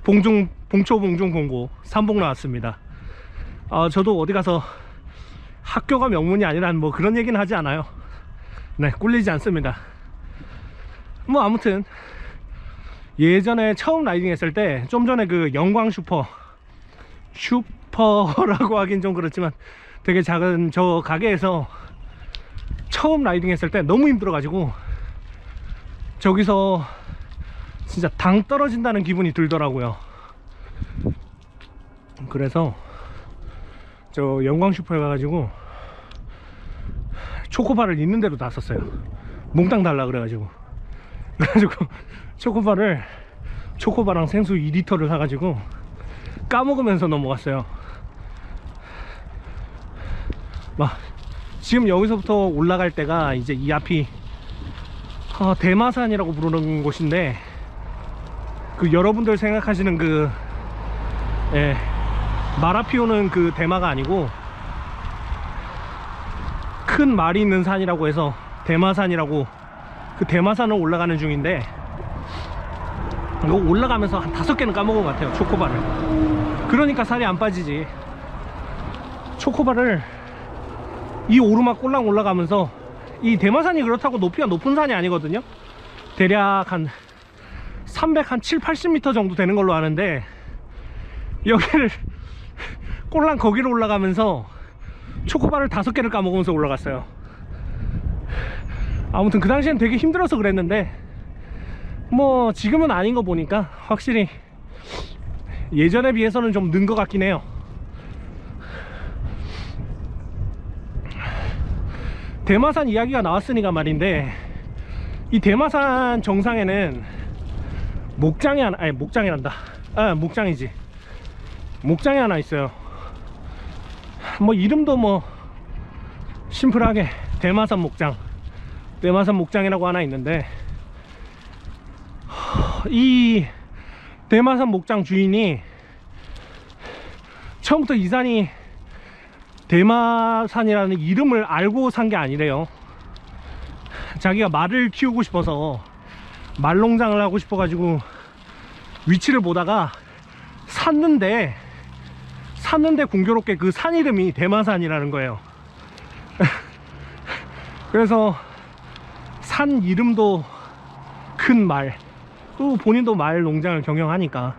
봉초봉중봉고 삼봉 나왔습니다. 저도 어디 가서 학교가 명문이 아니란 뭐 그런 얘기는 하지 않아요. 네, 꿀리지 않습니다. 뭐 아무튼 예전에 처음 라이딩 했을 때, 좀 전에 그 영광 슈퍼라고 하긴 좀 그렇지만 되게 작은 저 가게에서 처음 라이딩 했을 때 너무 힘들어 가지고 저기서 진짜 당 떨어진다는 기분이 들더라고요. 그래서 저 영광 슈퍼에 가가지고 초코바를 있는 대로 다 썼어요. 몽땅 달라 그래가지고 초코바랑 생수 2리터를 사가지고 까먹으면서 넘어갔어요. 막 지금 여기서부터 올라갈 때가 이제 이 앞이 대마산이라고 부르는 곳인데, 그 여러분들 생각하시는 그 마라 피우는 그 대마가 아니고 큰 말이 있는 산이라고 해서 대마산이라고, 그 대마산을 올라가는 중인데 이거 올라가면서 한 5개는 까먹은 것 같아요, 초코바를. 그러니까 살이 안 빠지지. 초코바를 이 오르막 꼴랑 올라가면서, 이 대마산이 그렇다고 높이가 높은 산이 아니거든요. 대략 한 370, 80m 정도 되는 걸로 아는데, 여기를 꼴랑 거기로 올라가면서 초코바를 5개를 까먹으면서 올라갔어요. 아무튼 그 당시엔 되게 힘들어서 그랬는데, 뭐 지금은 아닌 거 보니까 확실히 예전에 비해서는 좀 는 것 같긴 해요. 대마산 이야기가 나왔으니까 말인데, 이 대마산 정상에는 목장이 하나, 아니 목장이란다. 목장이지. 목장이 하나 있어요. 뭐 이름도 뭐 심플하게 대마산 목장이라고 하나 있는데, 이 대마산 목장 주인이 처음부터 이 산이 대마산이라는 이름을 알고 산 게 아니래요. 자기가 말을 키우고 싶어서 말농장을 하고 싶어 가지고 위치를 보다가 샀는데 공교롭게 그 산 이름이 대마산이라는 거예요. 그래서 산 이름도 큰 말, 또 본인도 말 농장을 경영하니까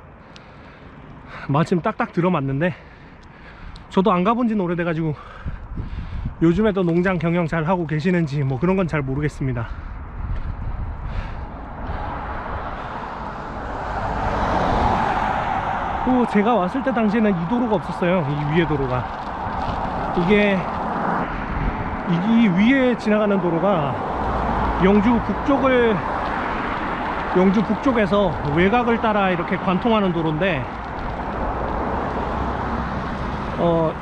마침 딱딱 들어맞는데, 저도 안 가본 지는 오래돼가지고 요즘에도 농장 경영 잘 하고 계시는지 뭐 그런 건 잘 모르겠습니다. 또 제가 왔을 때 당시에는 이 도로가 없었어요. 이 위에 도로가, 이게 이 위에 지나가는 도로가 영주 북쪽에서 외곽을 따라 이렇게 관통하는 도로인데,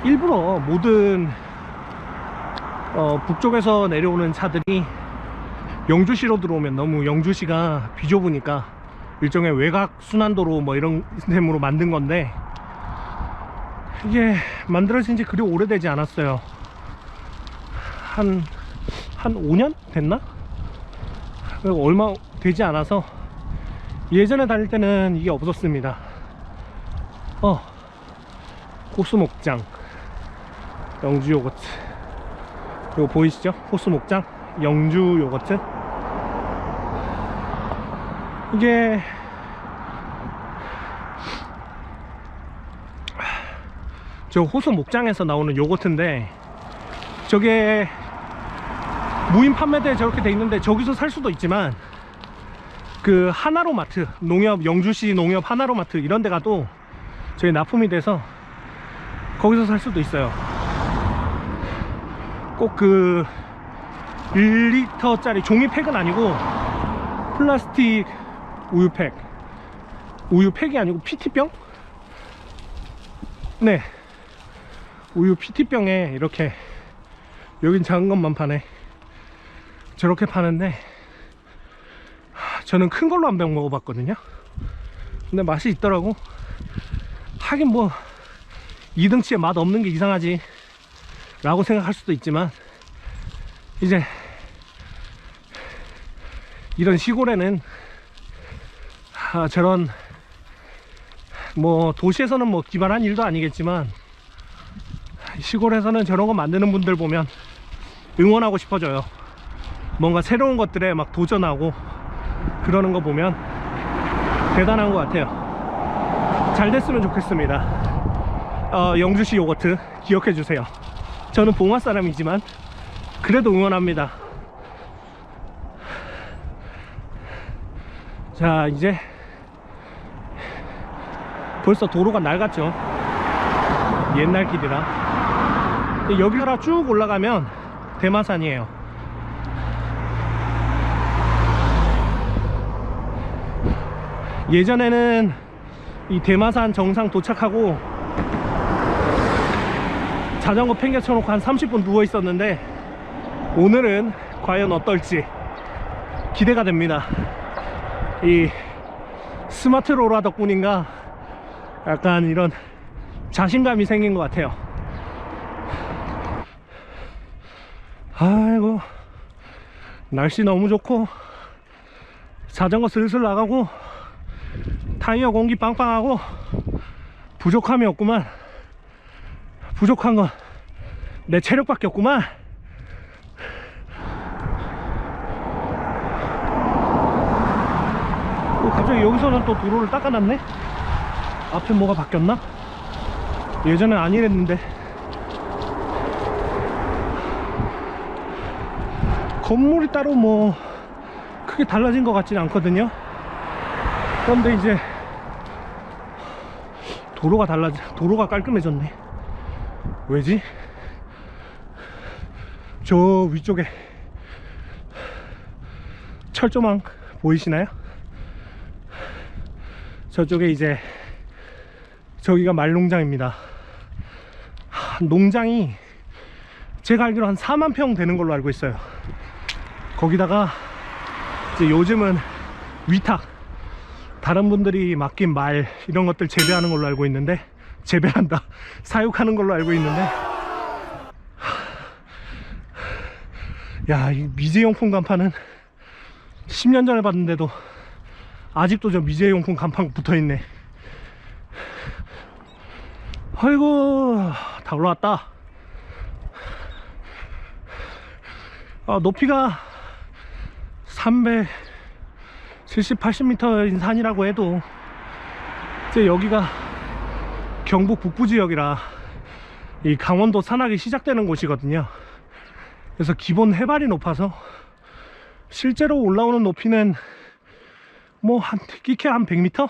일부러 모든 북쪽에서 내려오는 차들이 영주시로 들어오면 너무 영주시가 비좁으니까 일종의 외곽 순환도로 뭐 이런 시스템으로 만든 건데, 이게 만들어진 지 그리 오래되지 않았어요. 한 5년 됐나? 얼마 되지 않아서 예전에 다닐 때는 이게 없었습니다. 호수목장, 영주 요거트, 이거 보이시죠? 호수목장, 영주 요거트. 이게 저 호수 목장에서 나오는 요거트인데, 저게 무인 판매대에 저렇게 돼 있는데 저기서 살 수도 있지만 그 하나로마트, 농협, 영주시 농협 하나로마트 이런 데 가도 저희 납품이 돼서 거기서 살 수도 있어요. 꼭 그 1리터짜리 종이팩은 아니고 플라스틱 우유팩, 우유팩이 아니고 PT병? 네, 우유 PT병에 이렇게, 여긴 작은 것만 파네. 저렇게 파는데 저는 큰 걸로 한 병 먹어봤거든요. 근데 맛이 있더라고. 하긴 뭐 2등치에 맛 없는 게 이상하지 라고 생각할 수도 있지만, 이제 이런 시골에는 저런 뭐 도시에서는 뭐 기발한 일도 아니겠지만 시골에서는 저런 거 만드는 분들 보면 응원하고 싶어져요. 뭔가 새로운 것들에 막 도전하고 그러는 거 보면 대단한 것 같아요. 잘 됐으면 좋겠습니다. 영주시 요거트 기억해 주세요. 저는 봉화 사람이지만 그래도 응원합니다. 자, 이제 벌써 도로가 낡았죠. 옛날 길이라. 여기から쭉 올라가면 대마산이에요. 예전에는 이 대마산 정상 도착하고 자전거 팽개쳐놓고 한 30분 누워 있었는데, 오늘은 과연 어떨지 기대가 됩니다. 이 스마트 로라 덕분인가 약간 이런 자신감이 생긴 것 같아요. 아이고, 날씨 너무 좋고 자전거 슬슬 나가고 타이어 공기 빵빵하고 부족함이 없구만. 부족한 건 내 체력밖에 없구만. 갑자기 여기서는 또 도로를 닦아놨네. 앞에 뭐가 바뀌었나? 예전엔 안 이랬는데. 건물이 따로 뭐 크게 달라진 것 같지는 않거든요. 그런데 이제 도로가 깔끔해졌네. 왜지? 저 위쪽에 철조망 보이시나요? 저쪽에 이제 저기가 말농장입니다. 농장이 제가 알기로 한 4만 평 되는 걸로 알고 있어요. 거기다가 이제 요즘은 위탁, 다른 분들이 맡긴 말 이런 것들 재배하는 걸로 알고 있는데, 재배한다, 사육하는 걸로 알고 있는데, 야, 이 미제용품 간판은 10년 전에 봤는데도 아직도 저 미제용품 간판 붙어있네. 아이고, 다 올라왔다. 높이가 370, 80m인 산이라고 해도 이제 여기가 경북 북부 지역이라 이 강원도 산악이 시작되는 곳이거든요. 그래서 기본 해발이 높아서 실제로 올라오는 높이는 뭐 끼케 한 100m?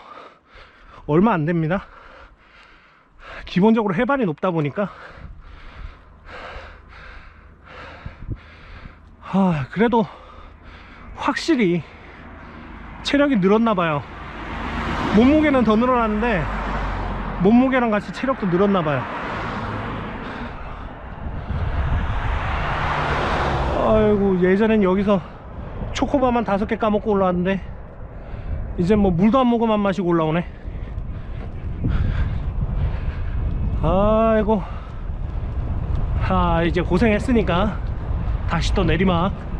얼마 안 됩니다. 기본적으로 해발이 높다 보니까 그래도 확실히 체력이 늘었나봐요. 몸무게는 더 늘어났는데 몸무게랑 같이 체력도 늘었나봐요. 아이고, 예전엔 여기서 초코바만 5개 까먹고 올라왔는데 이제 뭐 물도 안 먹으면 마시고 올라오네. 아이고, 이제 고생했으니까 다시 또 내리막.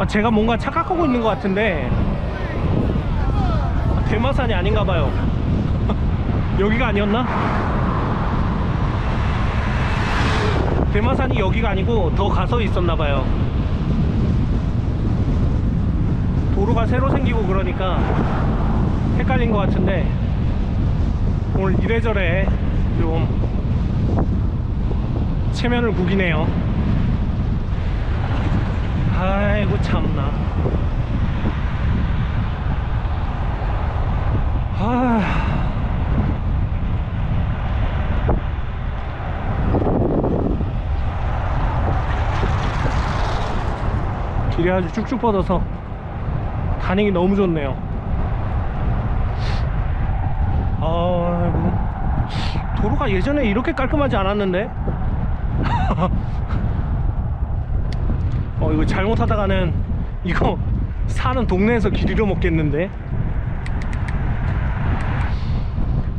제가 뭔가 착각하고 있는 것 같은데 대마산이 아닌가봐요. 여기가 아니었나? 대마산이 여기가 아니고 더 가서 있었나봐요. 도로가 새로 생기고 그러니까 헷갈린 것 같은데, 오늘 이래저래 좀 체면을 구기네요. 아이고 참나. 길이 아주 쭉쭉 뻗어서 다니기 너무 좋네요. 아이고, 도로가 예전에 이렇게 깔끔하지 않았는데. 이거 잘못하다가는 이거 사는 동네에서 길 잃어먹겠는데.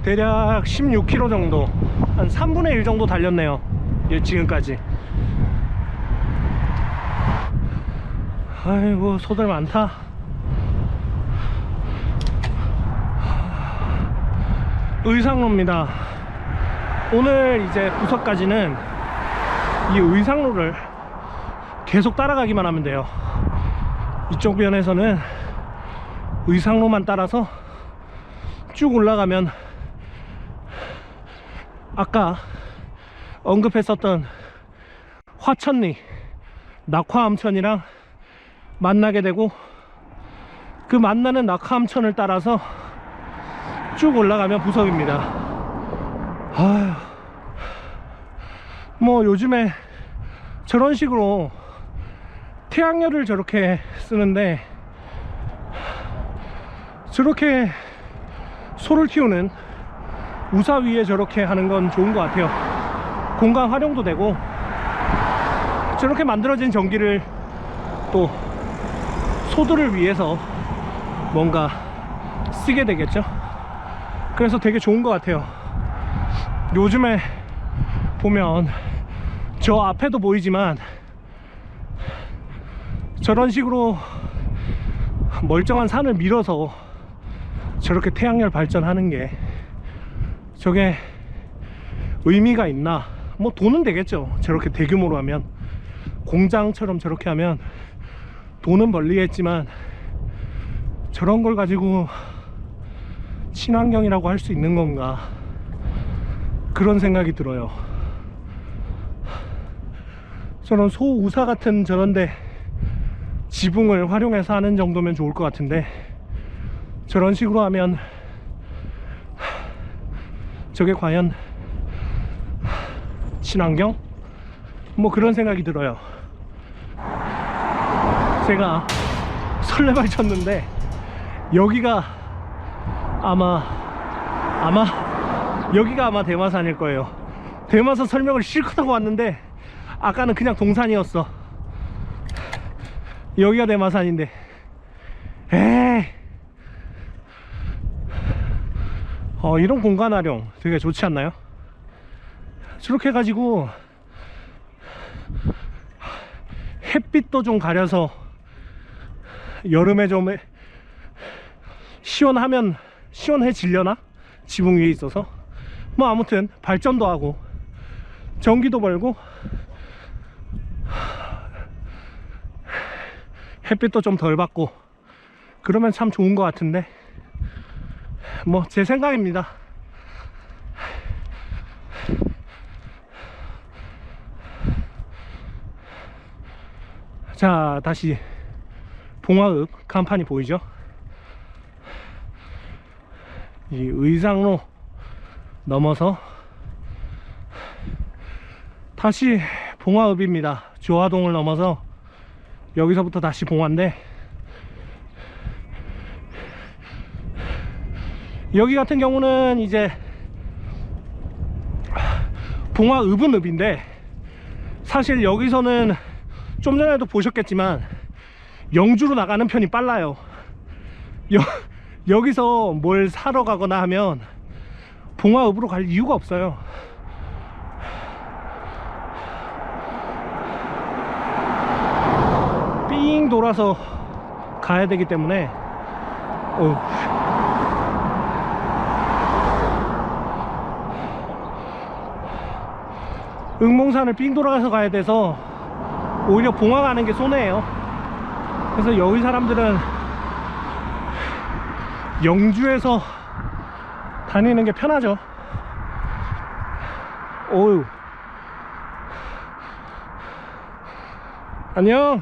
대략 16km 정도, 한 3분의 1 정도 달렸네요, 지금까지. 아이고, 소들 많다. 의상로입니다. 오늘 이제 부석까지는 이 의상로를 계속 따라가기만 하면 돼요. 이쪽 면에서는 의상로만 따라서 쭉 올라가면 아까 언급했었던 화천리 낙화암천이랑 만나게 되고, 그 만나는 낙화암천을 따라서 쭉 올라가면 부석입니다. 아휴, 뭐 요즘에 저런 식으로 태양열을 저렇게 쓰는데, 저렇게 소를 키우는 우사 위에 저렇게 하는 건 좋은 것 같아요. 공간 활용도 되고, 저렇게 만들어진 전기를 또 소들을 위해서 뭔가 쓰게 되겠죠. 그래서 되게 좋은 것 같아요. 요즘에 보면 저 앞에도 보이지만 저런 식으로 멀쩡한 산을 밀어서 저렇게 태양열 발전하는 게 저게 의미가 있나. 뭐 돈은 되겠죠. 저렇게 대규모로 하면, 공장처럼 저렇게 하면 돈은 벌리겠지만, 저런 걸 가지고 친환경이라고 할 수 있는 건가, 그런 생각이 들어요. 저런 소우사 같은 저런데 지붕을 활용해서 하는 정도면 좋을 것 같은데, 저런 식으로 하면 저게 과연 친환경? 뭐 그런 생각이 들어요. 제가 설레발 쳤는데 여기가 아마 여기가 아마 대마산일 거예요. 대마산 설명을 실컷 하고 왔는데 아까는 그냥 동산이었어. 여기가 대마산인데, 에이, 이런 공간 활용 되게 좋지 않나요? 저렇게 해가지고 햇빛도 좀 가려서 여름에 좀 시원해지려나? 지붕 위에 있어서. 뭐 아무튼 발전도 하고 전기도 벌고 햇빛도 좀 덜 받고 그러면 참 좋은 것 같은데, 뭐 제 생각입니다. 자, 다시 봉화읍 간판이 보이죠? 이 의상로 넘어서 다시 봉화읍입니다. 조화동을 넘어서 여기서부터 다시 봉화인데, 여기 같은 경우는 이제 봉화읍은 읍인데, 사실 여기서는 좀 전에도 보셨겠지만 영주로 나가는 편이 빨라요. 여기서 뭘 사러 가거나 하면 봉화읍으로 갈 이유가 없어요. 삥 돌아서 가야 되기 때문에. 응몽산을 삥 돌아가서 가야 돼서 오히려 봉화 가는 게 손해예요. 그래서 여기 사람들은 영주에서 다니는 게 편하죠. 오유. 안녕.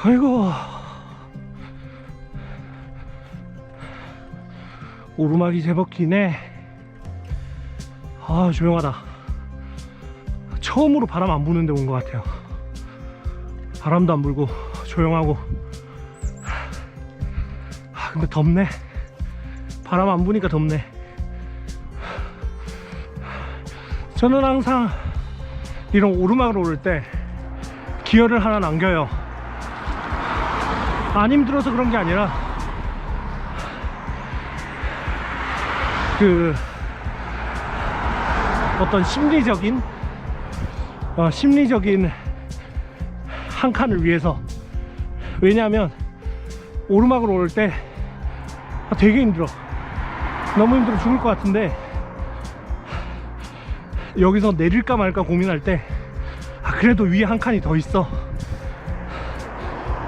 아이고, 오르막이 제법 기네. 아, 조용하다. 처음으로 바람 안 부는 데 온 것 같아요. 바람도 안 불고 조용하고. 아, 근데 덥네. 바람 안 부니까 덥네. 저는 항상 이런 오르막을 오를 때 기어를 하나 남겨요. 안 힘들어서 그런 게 아니라 그 어떤 심리적인 한 칸을 위해서. 왜냐하면 오르막을 오를 때 되게 힘들어. 너무 힘들어 죽을 것 같은데 여기서 내릴까 말까 고민할 때 그래도 위에 한 칸이 더 있어,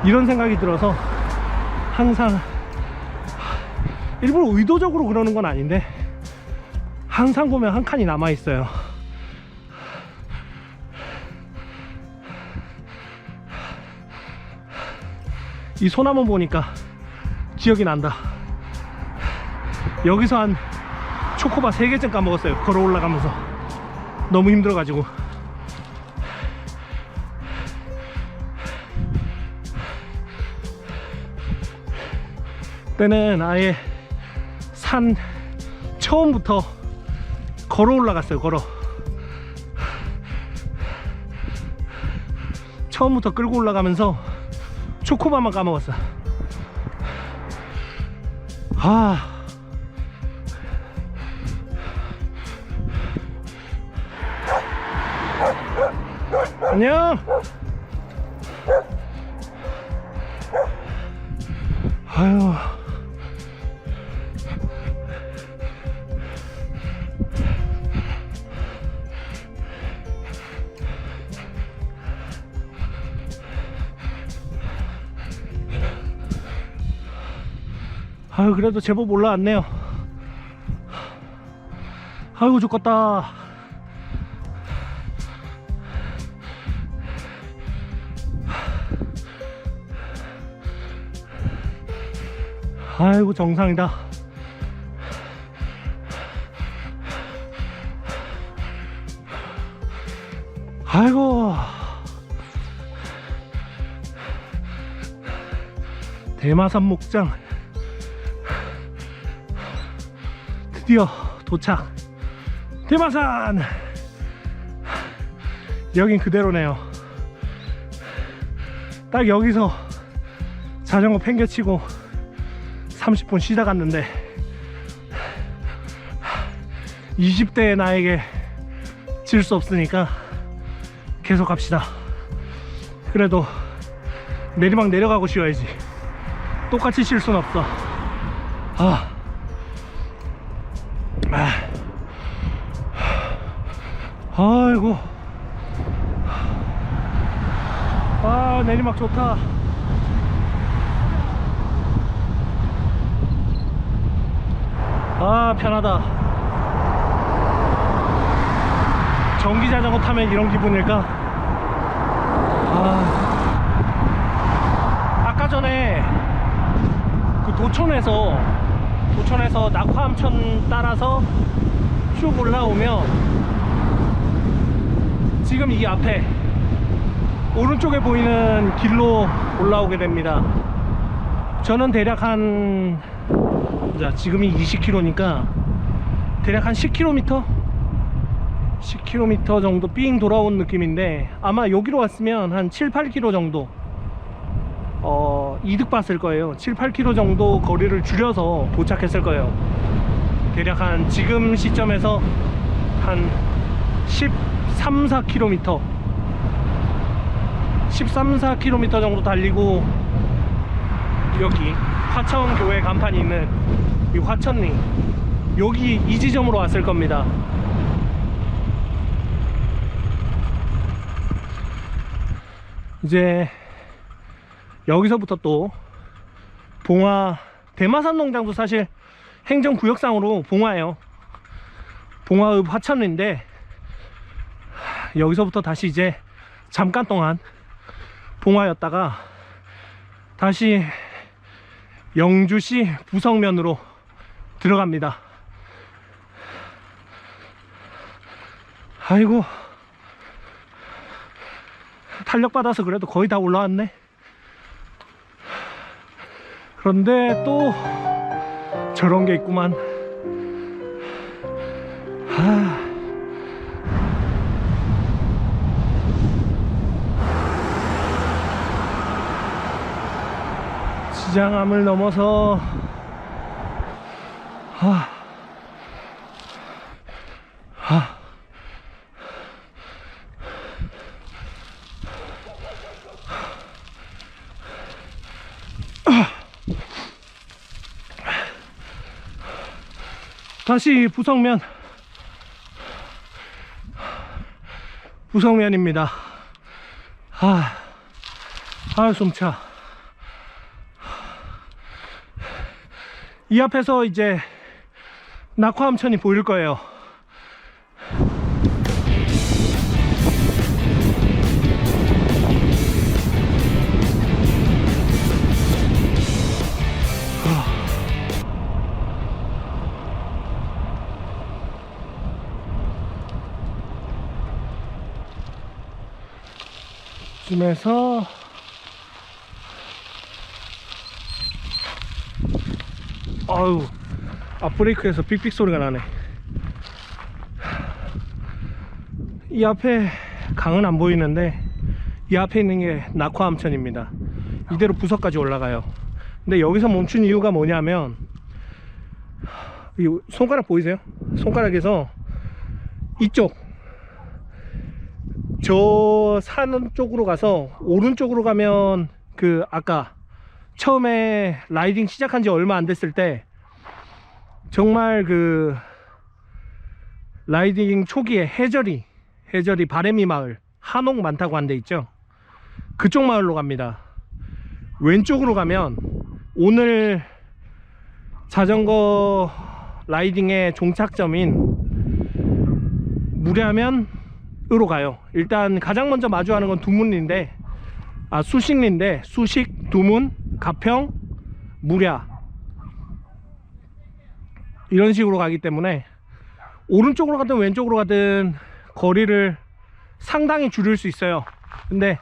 이런 생각이 들어서 항상, 일부러 의도적으로 그러는 건 아닌데 항상 보면 한 칸이 남아 있어요. 이 소나무 보니까 기억이 난다. 여기서 한 초코바 3개쯤 까먹었어요, 걸어 올라가면서. 너무 힘들어가지고. 그때는 아예 산 처음부터 걸어 올라갔어요. 처음부터 끌고 올라가면서 초코바만 까먹었어. 안녕. 아유, 그래도 제법 올라왔네요. 아이고, 죽겠다. 아이고, 정상이다. 아이고, 대마산 목장 드디어 도착. 대마산. 여긴 그대로네요. 딱 여기서 자전거 팽개치고 30분 쉬다 갔는데 20대의 나에게 질 수 없으니까 계속 갑시다. 그래도 내리막 내려가고 쉬어야지. 똑같이 쉴 순 없어. 아이고, 내리막 좋다. 편하다. 전기자전거 타면 이런 기분일까? 아까 전에 그 도촌에서 낙화암천 따라서 쭉 올라오면 지금 이 앞에 오른쪽에 보이는 길로 올라오게 됩니다. 저는 대략 지금이 20km니까 대략 한 10km 정도 삥 돌아온 느낌인데, 아마 여기로 왔으면 한 7-8km 정도 이득 봤을 거예요. 7-8km 정도 거리를 줄여서 도착했을 거예요. 대략 지금 시점에서 한 13-14km 정도 달리고, 여기 화천교회 간판이 있는 이 화천리, 여기 이 지점으로 왔을 겁니다. 이제 여기서부터 또 봉화 대마산 농장도 사실 행정구역상으로 봉화예요. 봉화읍 하천인데 여기서부터 다시 이제 잠깐 동안 봉화였다가 다시 영주시 부성면으로 들어갑니다. 아이고, 탄력 받아서 그래도 거의 다 올라왔네. 그런데 또 저런 게 있구만. 지장암을 넘어서 다시 부성면입니다. 숨차. 이 앞에서 이제 낙화암천이 보일 거예요. 쯤에서 아유, 앞브레이크에서 삑삑 소리가 나네. 이 앞에 강은 안 보이는데 이 앞에 있는 게 낙화암천입니다. 이대로 부석까지 올라가요. 근데 여기서 멈춘 이유가 뭐냐면, 이 손가락 보이세요? 손가락에서 이쪽 저 산 쪽으로 가서 오른쪽으로 가면 그 아까 처음에 라이딩 시작한 지 얼마 안 됐을 때 정말 그 라이딩 초기에 해저리 바래미 마을 한옥 많다고 한 데 있죠. 그쪽 마을로 갑니다. 왼쪽으로 가면 오늘 자전거 라이딩의 종착점인 무량면으로 가요. 일단 가장 먼저 마주하는 건 두문리인데, 수식리인데, 수식, 두문, 가평, 무랴 이런 식으로 가기 때문에 오른쪽으로 가든 왼쪽으로 가든 거리를 상당히 줄일 수 있어요. 근데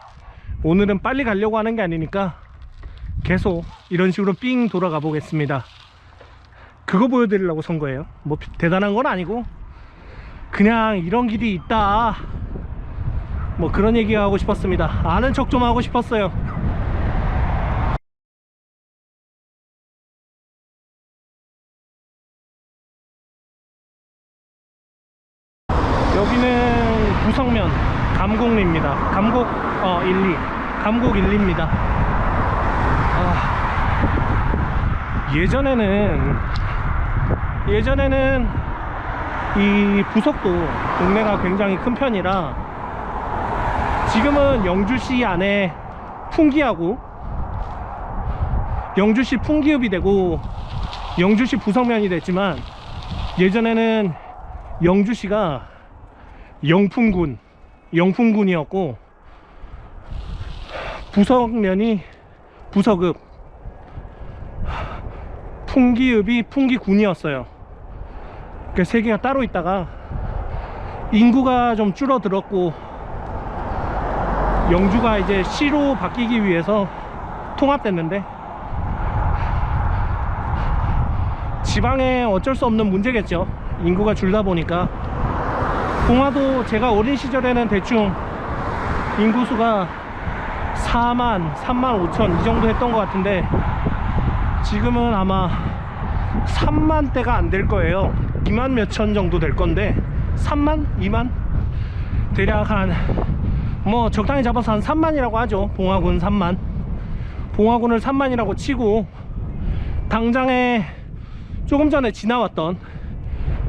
오늘은 빨리 가려고 하는 게 아니니까 계속 이런 식으로 삥 돌아가 보겠습니다. 그거 보여드리려고 선 거예요. 뭐 대단한 건 아니고 그냥 이런 길이 있다, 뭐 그런 얘기 하고 싶었습니다. 아는 척 좀 하고 싶었어요. 여기는 부성면 감곡리입니다. 감곡 1리입니다. 예전에는 이 부석도 동네가 굉장히 큰 편이라 지금은 영주시 안에 풍기하고 영주시 풍기읍이 되고 영주시 부성면이 됐지만, 예전에는 영주시가 영풍군이었고 부성면이 부석읍, 풍기읍이 풍기군이었어요. 그 세 개가 따로 있다가 인구가 좀 줄어들었고 영주가 이제 시로 바뀌기 위해서 통합됐는데, 지방에 어쩔 수 없는 문제겠죠. 인구가 줄다 보니까. 봉화도 제가 어린 시절에는 대충 인구수가 3만 5천 이 정도 했던 것 같은데 지금은 아마 3만대가 안 될 거예요. 2만 몇천 정도 될 건데 3만? 2만? 대략 한 뭐 적당히 잡아서 한 3만이라고 하죠. 봉화군 3만. 봉화군을 3만이라고 치고, 당장에 조금 전에 지나왔던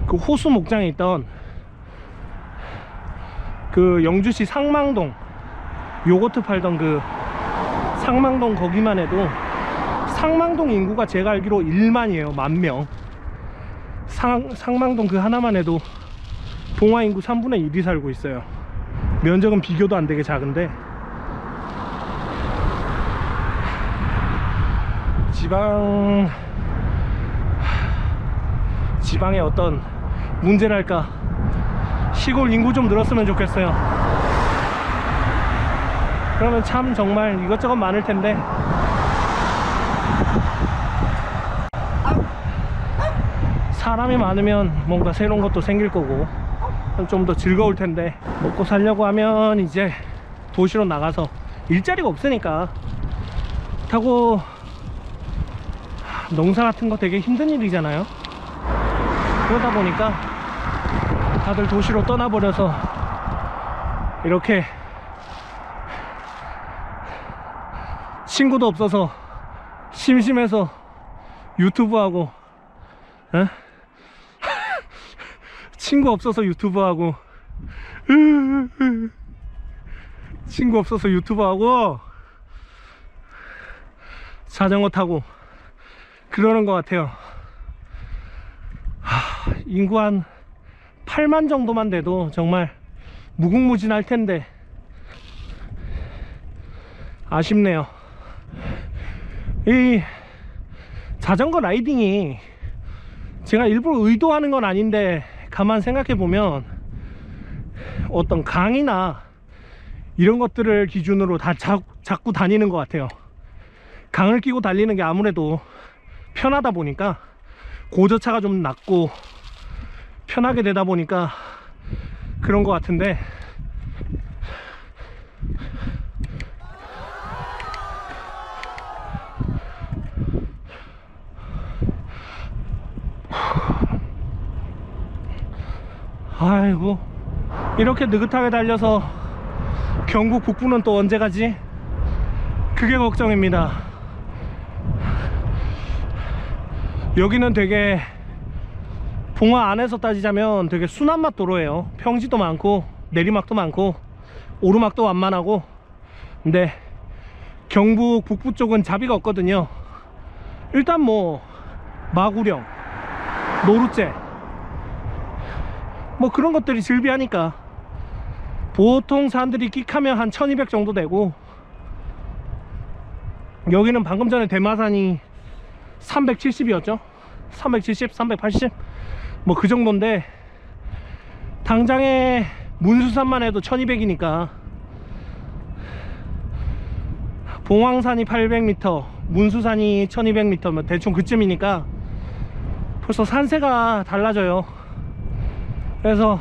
그 호수 목장에 있던 그 영주시 상망동 요거트 팔던 그 상망동 거기만 해도 상망동 인구가 제가 알기로 1만이에요. 10,000명. 상망동 그 하나만 해도 동화 인구 3분의 1이 살고 있어요. 면적은 비교도 안 되게 작은데, 지방의 어떤 문제랄까, 시골 인구 좀 늘었으면 좋겠어요. 그러면 참 정말 이것저것 많을 텐데, 사람이 많으면 뭔가 새로운 것도 생길 거고 좀 더 즐거울 텐데, 먹고 살려고 하면 이제 도시로 나가서 일자리가 없으니까 타고 농사 같은 거 되게 힘든 일이잖아요. 그러다 보니까 다들 도시로 떠나버려서 이렇게 친구도 없어서 심심해서 유튜브하고, 친구 없어서 유튜브하고, 친구 없어서 유튜브하고 자전거 타고 그러는 것 같아요. 인구 한 8만 정도만 돼도 정말 무궁무진할 텐데 아쉽네요. 이 자전거 라이딩이 제가 일부러 의도하는 건 아닌데, 가만 생각해 보면 어떤 강이나 이런 것들을 기준으로 다 자꾸 다니는 것 같아요. 강을 끼고 달리는 게 아무래도 편하다 보니까, 고저차가 좀 낮고 편하게 되다 보니까 그런 것 같은데, 아이고, 이렇게 느긋하게 달려서 경북 북부는 또 언제 가지? 그게 걱정입니다. 여기는 되게, 봉화 안에서 따지자면 되게 순한맛 도로예요. 평지도 많고 내리막도 많고 오르막도 완만하고. 근데 경북 북부 쪽은 자비가 없거든요. 일단 뭐 마구령, 노루째 뭐 그런 것들이 즐비하니까 보통 사람들이 끽하면 한 1200 정도 되고, 여기는 방금 전에 대마산이 370이었죠 370, 380 뭐 그 정도인데, 당장에 문수산만 해도 1200이니까 봉황산이 800m, 문수산이 1200m, 뭐 대충 그쯤이니까 벌써 산세가 달라져요. 그래서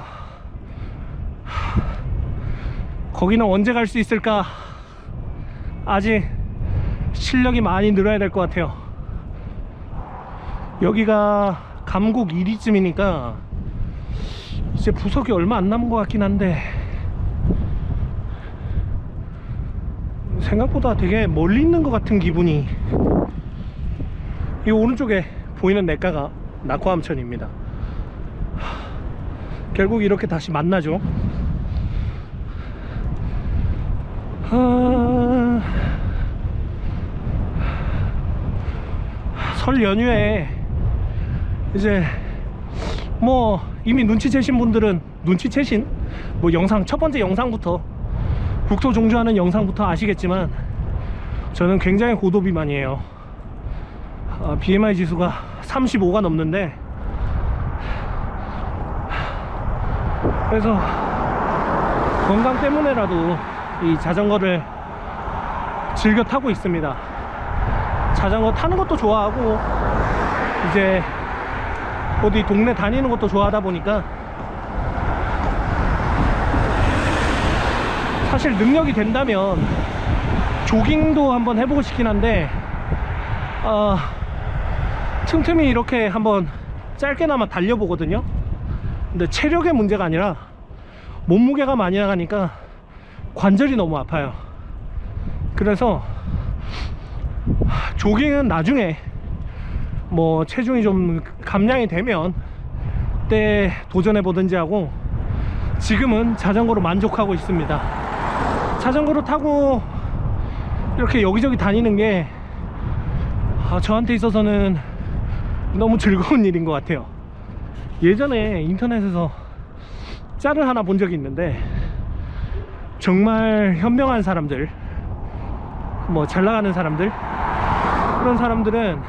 거기는 언제 갈 수 있을까? 아직 실력이 많이 늘어야 될 것 같아요. 여기가 감곡 1위쯤이니까 이제 부석이 얼마 안 남은 것 같긴 한데, 생각보다 되게 멀리 있는 것 같은 기분이. 이 오른쪽에 보이는 냇가가 낙화암천입니다. 결국 이렇게 다시 만나죠. 설 연휴에 이제 뭐 이미 눈치채신 분들은 눈치채신 뭐 영상, 첫 번째 영상부터, 국토 종주하는 영상부터 아시겠지만 저는 굉장히 고도비만이에요. BMI 지수가 35가 넘는데, 그래서 건강 때문에라도 이 자전거를 즐겨 타고 있습니다. 자전거 타는 것도 좋아하고 이제 어디 동네 다니는 것도 좋아하다 보니까, 사실 능력이 된다면 조깅도 한번 해보고 싶긴 한데, 틈틈이 이렇게 한번 짧게나마 달려보거든요. 근데 체력의 문제가 아니라 몸무게가 많이 나가니까 관절이 너무 아파요. 그래서 조깅은 나중에 뭐 체중이 좀 감량이 되면 그때 도전해 보든지 하고, 지금은 자전거로 만족하고 있습니다. 자전거로 타고 이렇게 여기저기 다니는 게 저한테 있어서는 너무 즐거운 일인 것 같아요. 예전에 인터넷에서 짤을 하나 본 적이 있는데, 정말 현명한 사람들, 뭐 잘 나가는 사람들, 그런 사람들은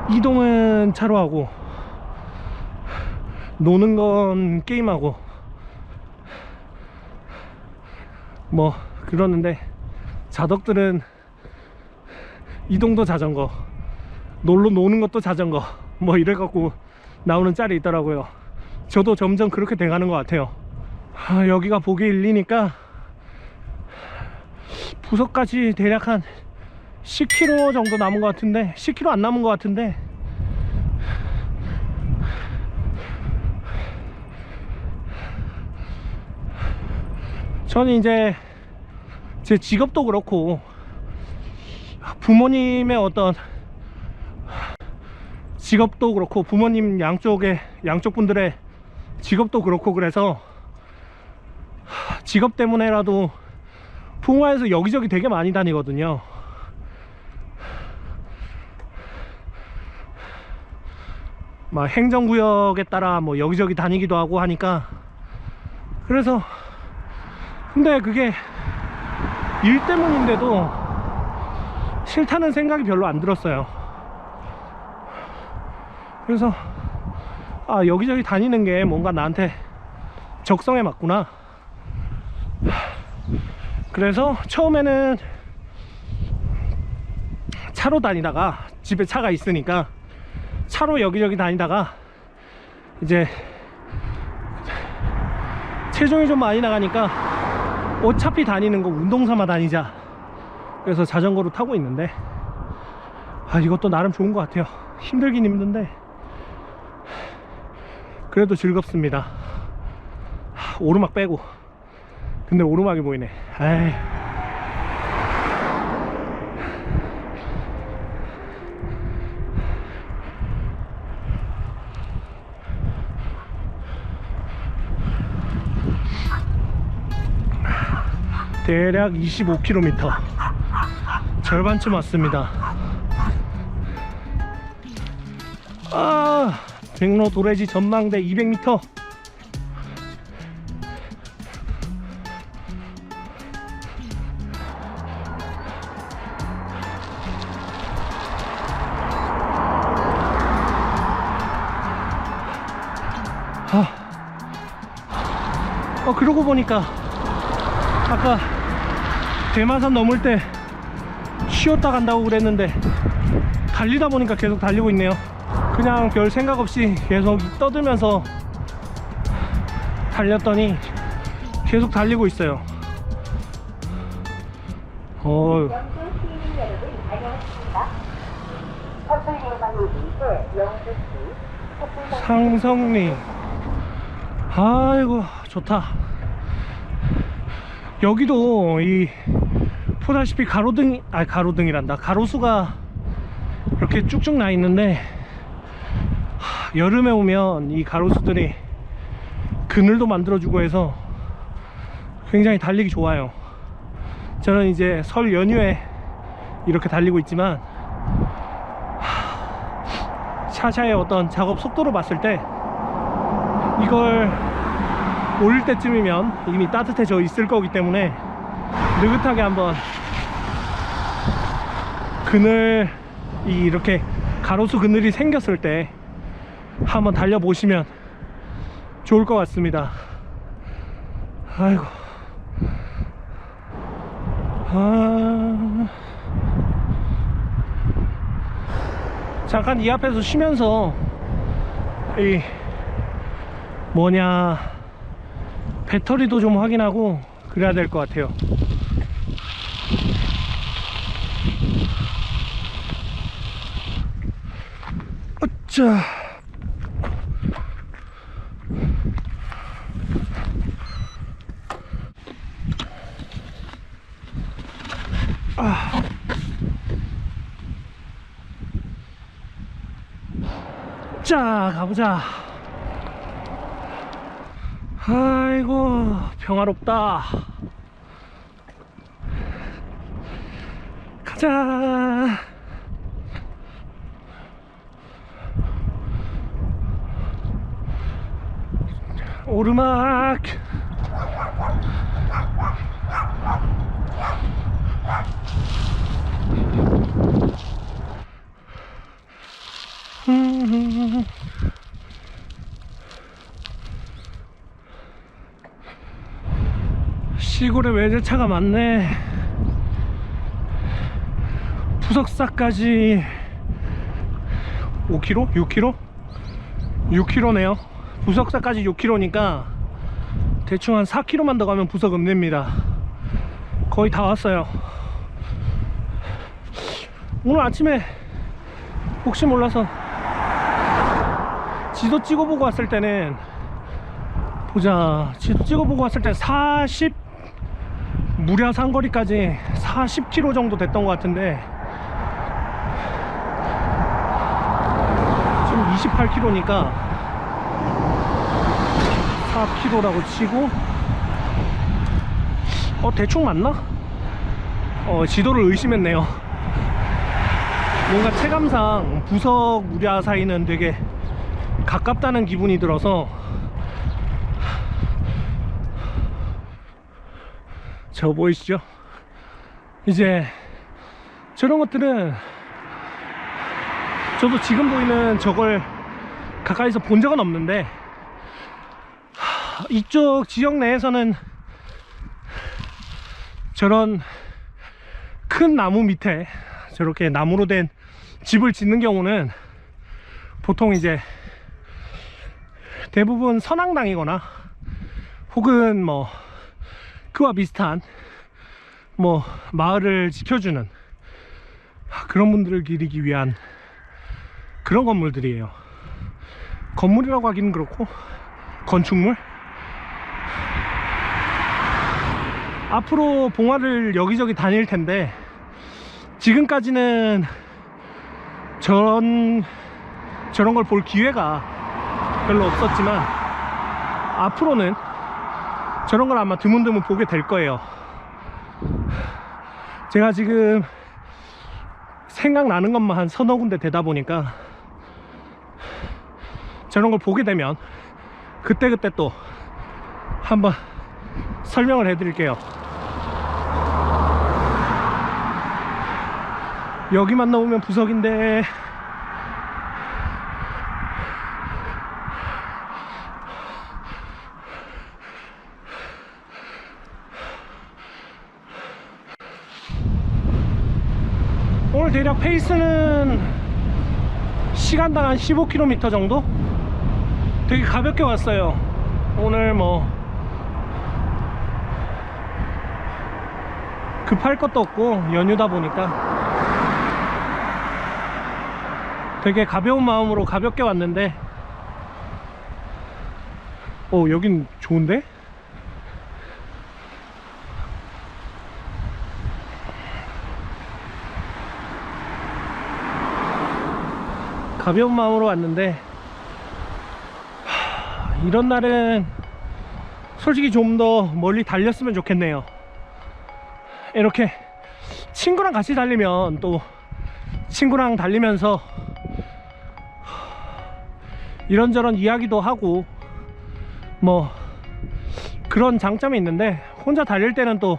이동은 차로 하고 노는 건 게임하고 뭐 그러는데, 자덕들은 이동도 자전거, 노는 것도 자전거, 뭐 이래갖고 나오는 짤이 있더라고요. 저도 점점 그렇게 돼가는 것 같아요. 여기가 보기 1리니까 부석까지 대략 한 10km 정도 남은 것 같은데, 10km 안 남은 것 같은데, 저는 이제 제 직업도 그렇고 부모님의 어떤 직업도 그렇고 부모님 양쪽 분들의 직업도 그렇고, 그래서 직업 때문에라도 풍화에서 여기저기 되게 많이 다니거든요. 막 행정구역에 따라 뭐 여기저기 다니기도 하고 하니까, 그래서 근데 그게 일 때문인데도 싫다는 생각이 별로 안 들었어요. 그래서 여기저기 다니는 게 뭔가 나한테 적성에 맞구나. 그래서 처음에는 차로 다니다가, 집에 차가 있으니까 차로 여기저기 다니다가, 이제 체중이 좀 많이 나가니까 어차피 다니는 거 운동 삼아 다니자, 그래서 자전거로 타고 있는데, 이것도 나름 좋은 것 같아요. 힘들긴 힘든데 그래도 즐겁습니다. 오르막 빼고. 근데 오르막이 보이네. 에이. 대략 25km, 절반쯤 왔습니다. 백로 도래지 전망대 200m. 그러고 보니까 아까 대마산 넘을 때 쉬었다 간다고 그랬는데, 달리다 보니까 계속 달리고 있네요. 그냥 별 생각 없이 계속 떠들면서 달렸더니 계속 달리고 있어요. 상성리. 아이고 좋다. 여기도 보다시피 가로등이란다. 가로수가 이렇게 쭉쭉 나 있는데, 여름에 오면 이 가로수들이 그늘도 만들어주고 해서 굉장히 달리기 좋아요. 저는 이제 설 연휴에 이렇게 달리고 있지만, 샤샤의 어떤 작업 속도로 봤을 때 이걸 올릴 때쯤이면 이미 따뜻해져 있을 거기 때문에, 느긋하게 한번 이렇게 가로수 그늘이 생겼을 때 한번 달려보시면 좋을 것 같습니다. 아이고. 잠깐 이 앞에서 쉬면서 배터리도 좀 확인하고 그래야 될 것 같아요. 자, 자, 가보자. 아이고 평화롭다. 가자. 오르막. 시골에 외제차가 많네. 부석사까지 5km? 6km? 6km네요. 부석사까지 6km니까 대충 한 4km만 더 가면 부석 읍내입니다. 거의 다 왔어요. 오늘 아침에 혹시 몰라서 지도 찍어보고 왔을 때는, 보자, 지도 찍어보고 왔을 때 무려 상거리까지 40km 정도 됐던 것 같은데 지금 28km니까 4km라고 치고, 대충 맞나? 지도를 의심했네요. 뭔가 체감상 부석 무랴 사이는 되게 가깝다는 기분이 들어서. 저 보이시죠? 이제 저런 것들은 저도 지금 보이는 저걸 가까이서 본 적은 없는데, 이쪽 지역 내에서는 저런 큰 나무 밑에 저렇게 나무로 된 집을 짓는 경우는 보통 이제 대부분 선앙당이거나 혹은 뭐 그와 비슷한 뭐 마을을 지켜주는 그런 분들을 기리기 위한 그런 건물들이에요. 건물이라고 하기는 그렇고 건축물? 앞으로 봉화를 여기저기 다닐 텐데, 지금까지는 저런 걸 볼 기회가 별로 없었지만 앞으로는 저런 걸 아마 드문드문 보게 될 거예요. 제가 지금 생각나는 것만 한 서너 군데 되다 보니까 저런 걸 보게 되면 그때그때 또 한번 설명을 해드릴게요. 여기만 넘으면 부석인데, 오늘 대략 페이스는 시간당 한 15km 정도? 되게 가볍게 왔어요. 오늘 뭐 급할 것도 없고 연휴다 보니까 되게 가벼운 마음으로 가볍게 왔는데, 여긴 좋은데? 가벼운 마음으로 왔는데, 이런 날은 솔직히 좀 더 멀리 달렸으면 좋겠네요. 이렇게 친구랑 같이 달리면 또 친구랑 달리면서 이런저런 이야기도 하고 뭐 그런 장점이 있는데, 혼자 달릴 때는 또,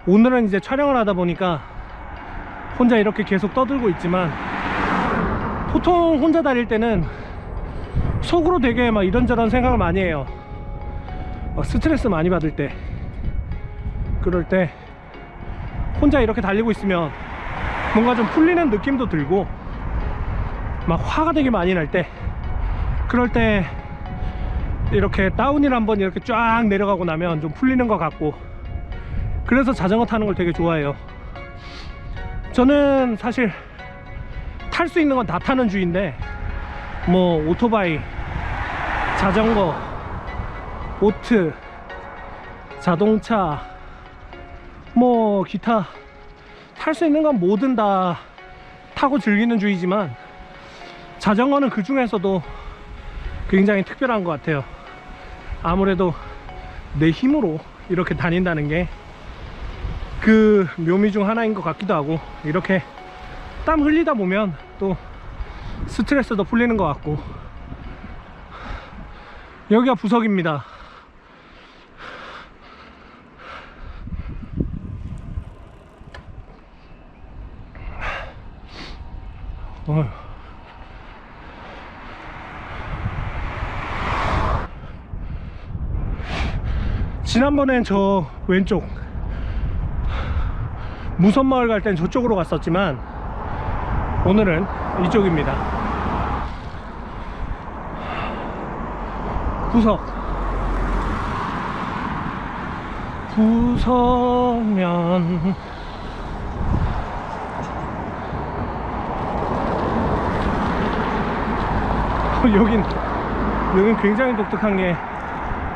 오늘은 이제 촬영을 하다 보니까 혼자 이렇게 계속 떠들고 있지만, 보통 혼자 다닐 때는 속으로 되게 막 이런저런 생각을 많이 해요. 스트레스 많이 받을 때, 그럴 때 혼자 이렇게 달리고 있으면 뭔가 좀 풀리는 느낌도 들고, 막 화가 되게 많이 날 때, 그럴 때 이렇게 다운힐 한번 이렇게 쫙 내려가고 나면 좀 풀리는 것 같고, 그래서 자전거 타는 걸 되게 좋아해요. 저는 사실 탈 수 있는 건 다 타는 주의인데, 뭐 오토바이, 자전거, 보트, 자동차, 뭐 기타 탈 수 있는 건 뭐든 다 타고 즐기는 주의지만, 자전거는 그 중에서도 굉장히 특별한 것 같아요. 아무래도 내 힘으로 이렇게 다닌다는 게 그 묘미 중 하나인 것 같기도 하고, 이렇게 땀 흘리다 보면 또 스트레스도 풀리는 것 같고, 여기가 부석입니다. 지난번엔 저 왼쪽 무선마을 갈 땐 저쪽으로 갔었지만 오늘은 이쪽입니다. 부석면 여긴 굉장히 독특한 게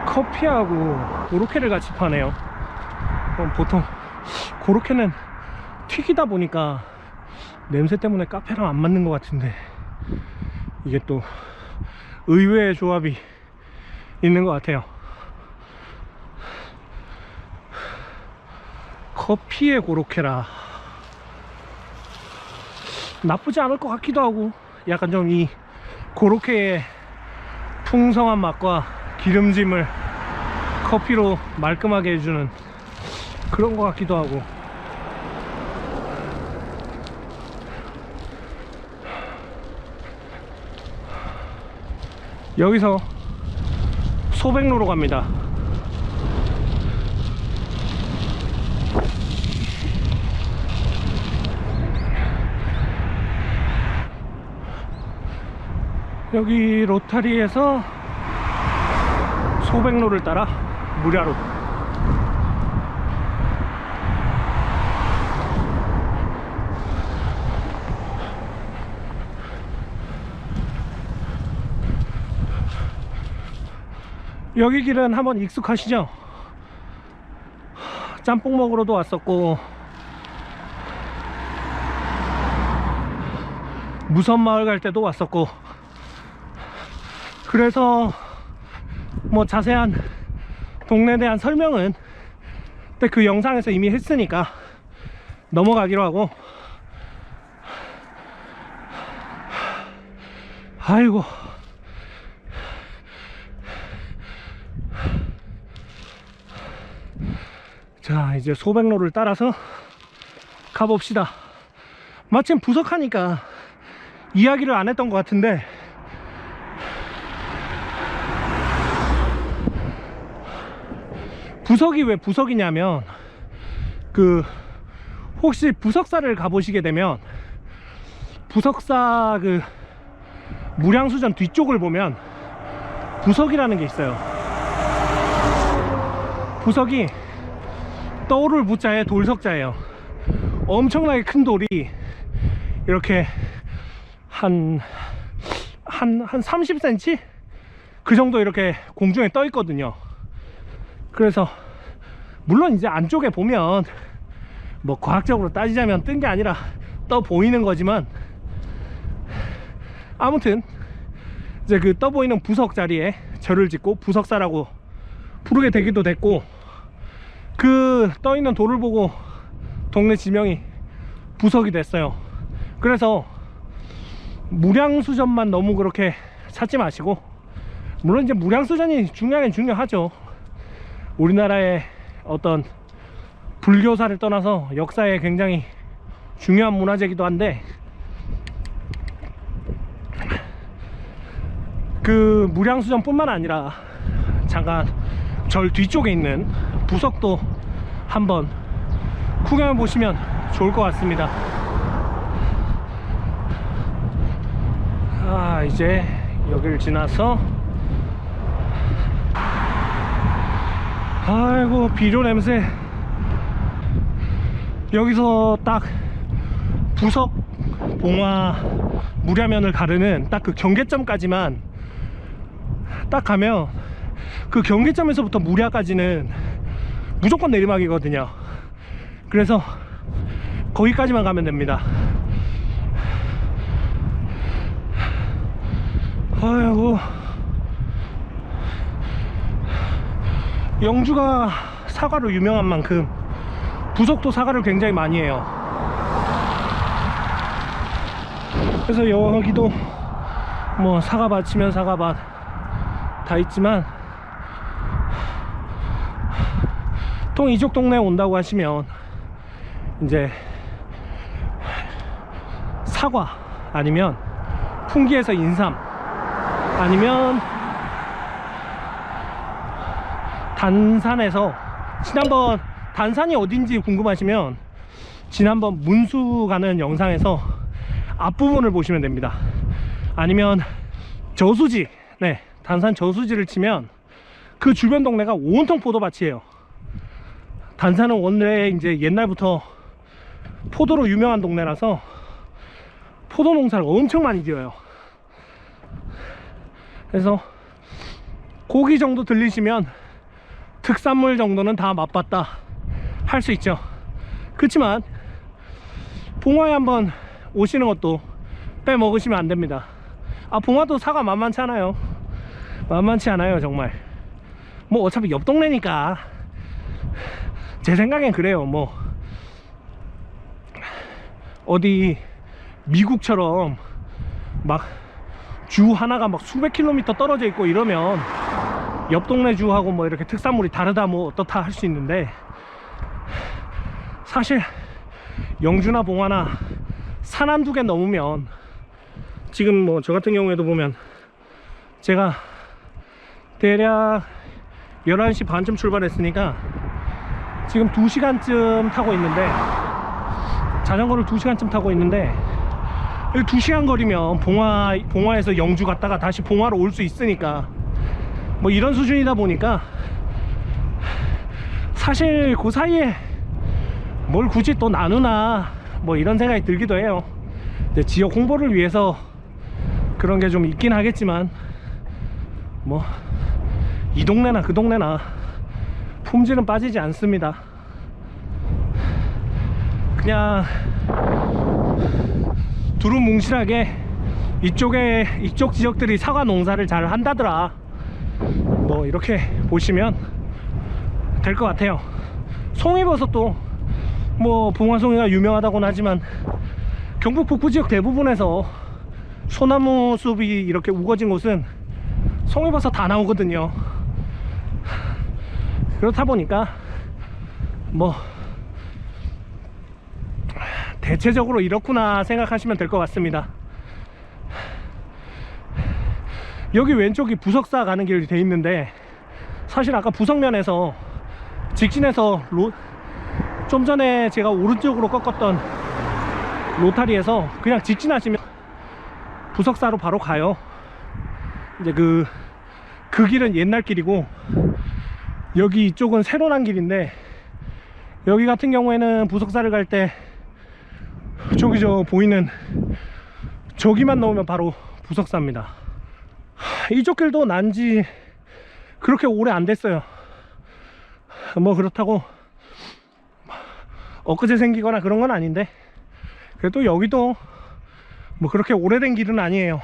커피하고 고로케를 같이 파네요. 보통 고로케는 튀기다 보니까 냄새 때문에 카페랑 안 맞는 것 같은데 이게 또 의외의 조합이 있는 것 같아요. 커피에 고로케라 나쁘지 않을 것 같기도 하고, 약간 좀 이 고로케의 풍성한 맛과 기름짐을 커피로 말끔하게 해주는 그런 것 같기도 하고. 여기서 소백로로 갑니다. 여기 로타리에서 소백로를 따라 무랴로 여기 길은 한번 익숙하시죠? 짬뽕 먹으러도 왔었고 무선마을 갈 때도 왔었고, 그래서 뭐 자세한 동네에 대한 설명은 그때 그 영상에서 이미 했으니까 넘어가기로 하고. 아이고, 자 이제 소백로를 따라서 가봅시다. 마침 부석하니까 이야기를 안 했던 것 같은데 부석이 왜 부석이냐면, 그 혹시 부석사를 가보시게 되면 부석사 그 무량수전 뒤쪽을 보면 부석이라는 게 있어요. 부석이 떠오를 부자에 돌석자예요. 엄청나게 큰 돌이 이렇게 한 30cm? 그 정도 이렇게 공중에 떠 있거든요. 그래서 물론 이제 안쪽에 보면 뭐 과학적으로 따지자면 뜬 게 아니라 떠 보이는 거지만, 아무튼 이제 그 떠 보이는 부석 자리에 절을 짓고 부석사라고 부르게 되기도 됐고, 그 떠 있는 돌을 보고 동네 지명이 부석이 됐어요. 그래서 무량수전만 너무 그렇게 찾지 마시고, 물론 이제 무량수전이 중요하긴 중요하죠. 우리나라의 어떤 불교사를 떠나서 역사에 굉장히 중요한 문화재이기도 한데, 그 무량수전 뿐만 아니라 잠깐 절 뒤쪽에 있는 부석도 한번 구경해 보시면 좋을 것 같습니다. 이제 여기를 지나서, 아이고 비료 냄새. 여기서 딱 부석 봉화 무량면을 가르는 딱 그 경계점까지만 딱 가면, 그 경계점에서부터 무량까지는 무조건 내리막이거든요. 그래서 거기까지만 가면 됩니다. 아이고, 영주가 사과로 유명한 만큼 부석도 사과를 굉장히 많이 해요. 그래서 여기도 뭐 사과밭이면 사과밭, 다 있지만 보통 이쪽 동네에 온다고 하시면 이제 사과 아니면 풍기에서 인삼 아니면 단산에서 지난번 단산이 어딘지 궁금하시면 지난번 문수 가는 영상에서 앞부분을 보시면 됩니다. 아니면 저수지, 네, 단산 저수지를 치면 그 주변 동네가 온통 포도밭이에요. 단산은 원래 이제 옛날부터 포도로 유명한 동네라서 포도 농사를 엄청 많이 지어요. 그래서 고기 정도 들리시면 특산물 정도는 다 맛봤다 할 수 있죠. 그렇지만 봉화에 한번 오시는 것도 빼먹으시면 안 됩니다. 아, 봉화도 사과 만만치 않아요. 만만치 않아요 정말. 뭐 어차피 옆 동네니까 제 생각엔 그래요. 뭐 어디 미국처럼 막 주 하나가 막 수백 킬로미터 떨어져 있고 이러면 옆 동네 주하고 뭐 이렇게 특산물이 다르다 뭐 어떻다 할 수 있는데, 사실 영주나 봉화나 산 한두 개 넘으면, 지금 뭐 저 같은 경우에도 보면 제가 대략 11시 반쯤 출발했으니까 지금 2시간쯤 타고 있는데, 자전거를 2시간쯤 타고 있는데 2시간 거리면 봉화에서 영주 갔다가 다시 봉화로 올 수 있으니까 뭐 이런 수준이다 보니까 사실 그 사이에 뭘 굳이 또 나누나 뭐 이런 생각이 들기도 해요. 근데 지역 홍보를 위해서 그런 게 좀 있긴 하겠지만 뭐 이 동네나 그 동네나 품질은 빠지지 않습니다. 그냥 두루뭉실하게 이쪽 지역들이 사과 농사를 잘 한다더라 뭐 이렇게 보시면 될 것 같아요. 송이버섯도 뭐 봉화송이가 유명하다고는 하지만 경북 북부 지역 대부분에서 소나무 숲이 이렇게 우거진 곳은 송이버섯 다 나오거든요. 그렇다 보니까 뭐 대체적으로 이렇구나 생각하시면 될 것 같습니다. 여기 왼쪽이 부석사 가는 길이 돼 있는데, 사실 아까 부석면에서 직진해서 좀 전에 제가 오른쪽으로 꺾었던 로타리에서 그냥 직진하시면 부석사로 바로 가요. 이제 그 길은 옛날 길이고 여기 이쪽은 새로 난 길인데, 여기 같은 경우에는 부석사를 갈 때 저기 저 보이는 저기만 넣으면 바로 부석사입니다. 이쪽 길도 난지 그렇게 오래 안 됐어요. 뭐 그렇다고 엊그제 생기거나 그런 건 아닌데, 그래도 여기도 뭐 그렇게 오래된 길은 아니에요.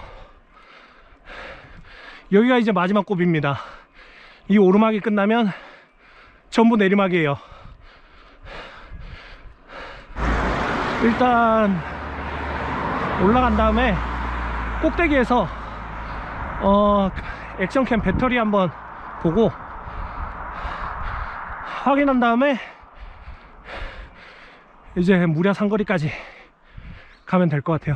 여기가 이제 마지막 곱입니다. 이 오르막이 끝나면 전부 내리막이에요. 일단 올라간 다음에 꼭대기에서 액션캠 배터리 한번 보고 확인한 다음에 이제 무려 상거리까지 가면 될 것 같아요.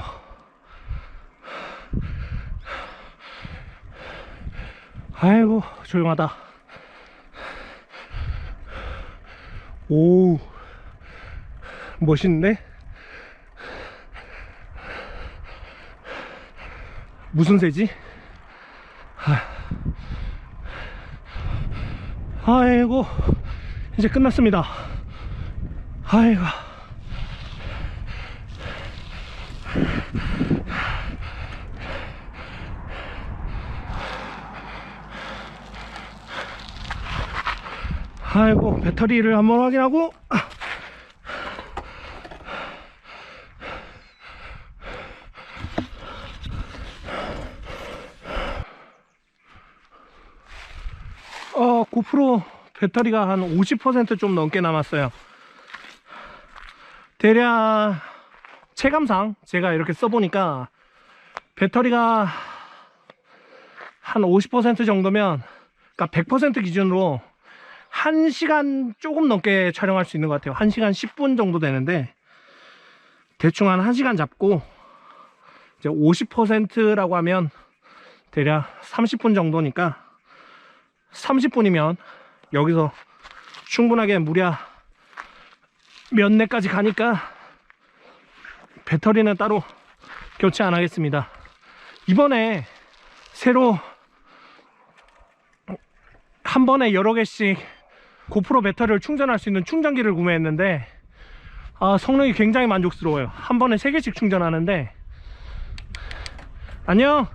아이고 조용하다. 오, 멋있네. 무슨 새지? 아이고 이제 끝났습니다. 아이고 아이고 배터리를 한번 확인하고 고프로 배터리가 한 50% 좀 넘게 남았어요. 대략 체감상 제가 이렇게 써보니까 배터리가 한 50% 정도면, 그러니까 100% 기준으로 1시간 조금 넘게 촬영할 수 있는 것 같아요. 1시간 10분 정도 되는데, 대충 한 1시간 잡고 이제 50%라고 하면 대략 30분 정도니까, 30분이면 여기서 충분하게 무려 몇 내까지 가니까 배터리는 따로 교체 안 하겠습니다. 이번에 새로 한 번에 여러 개씩 고프로 배터리를 충전할 수 있는 충전기를 구매했는데, 성능이 굉장히 만족스러워요. 한 번에 3개씩 충전하는데, 안녕.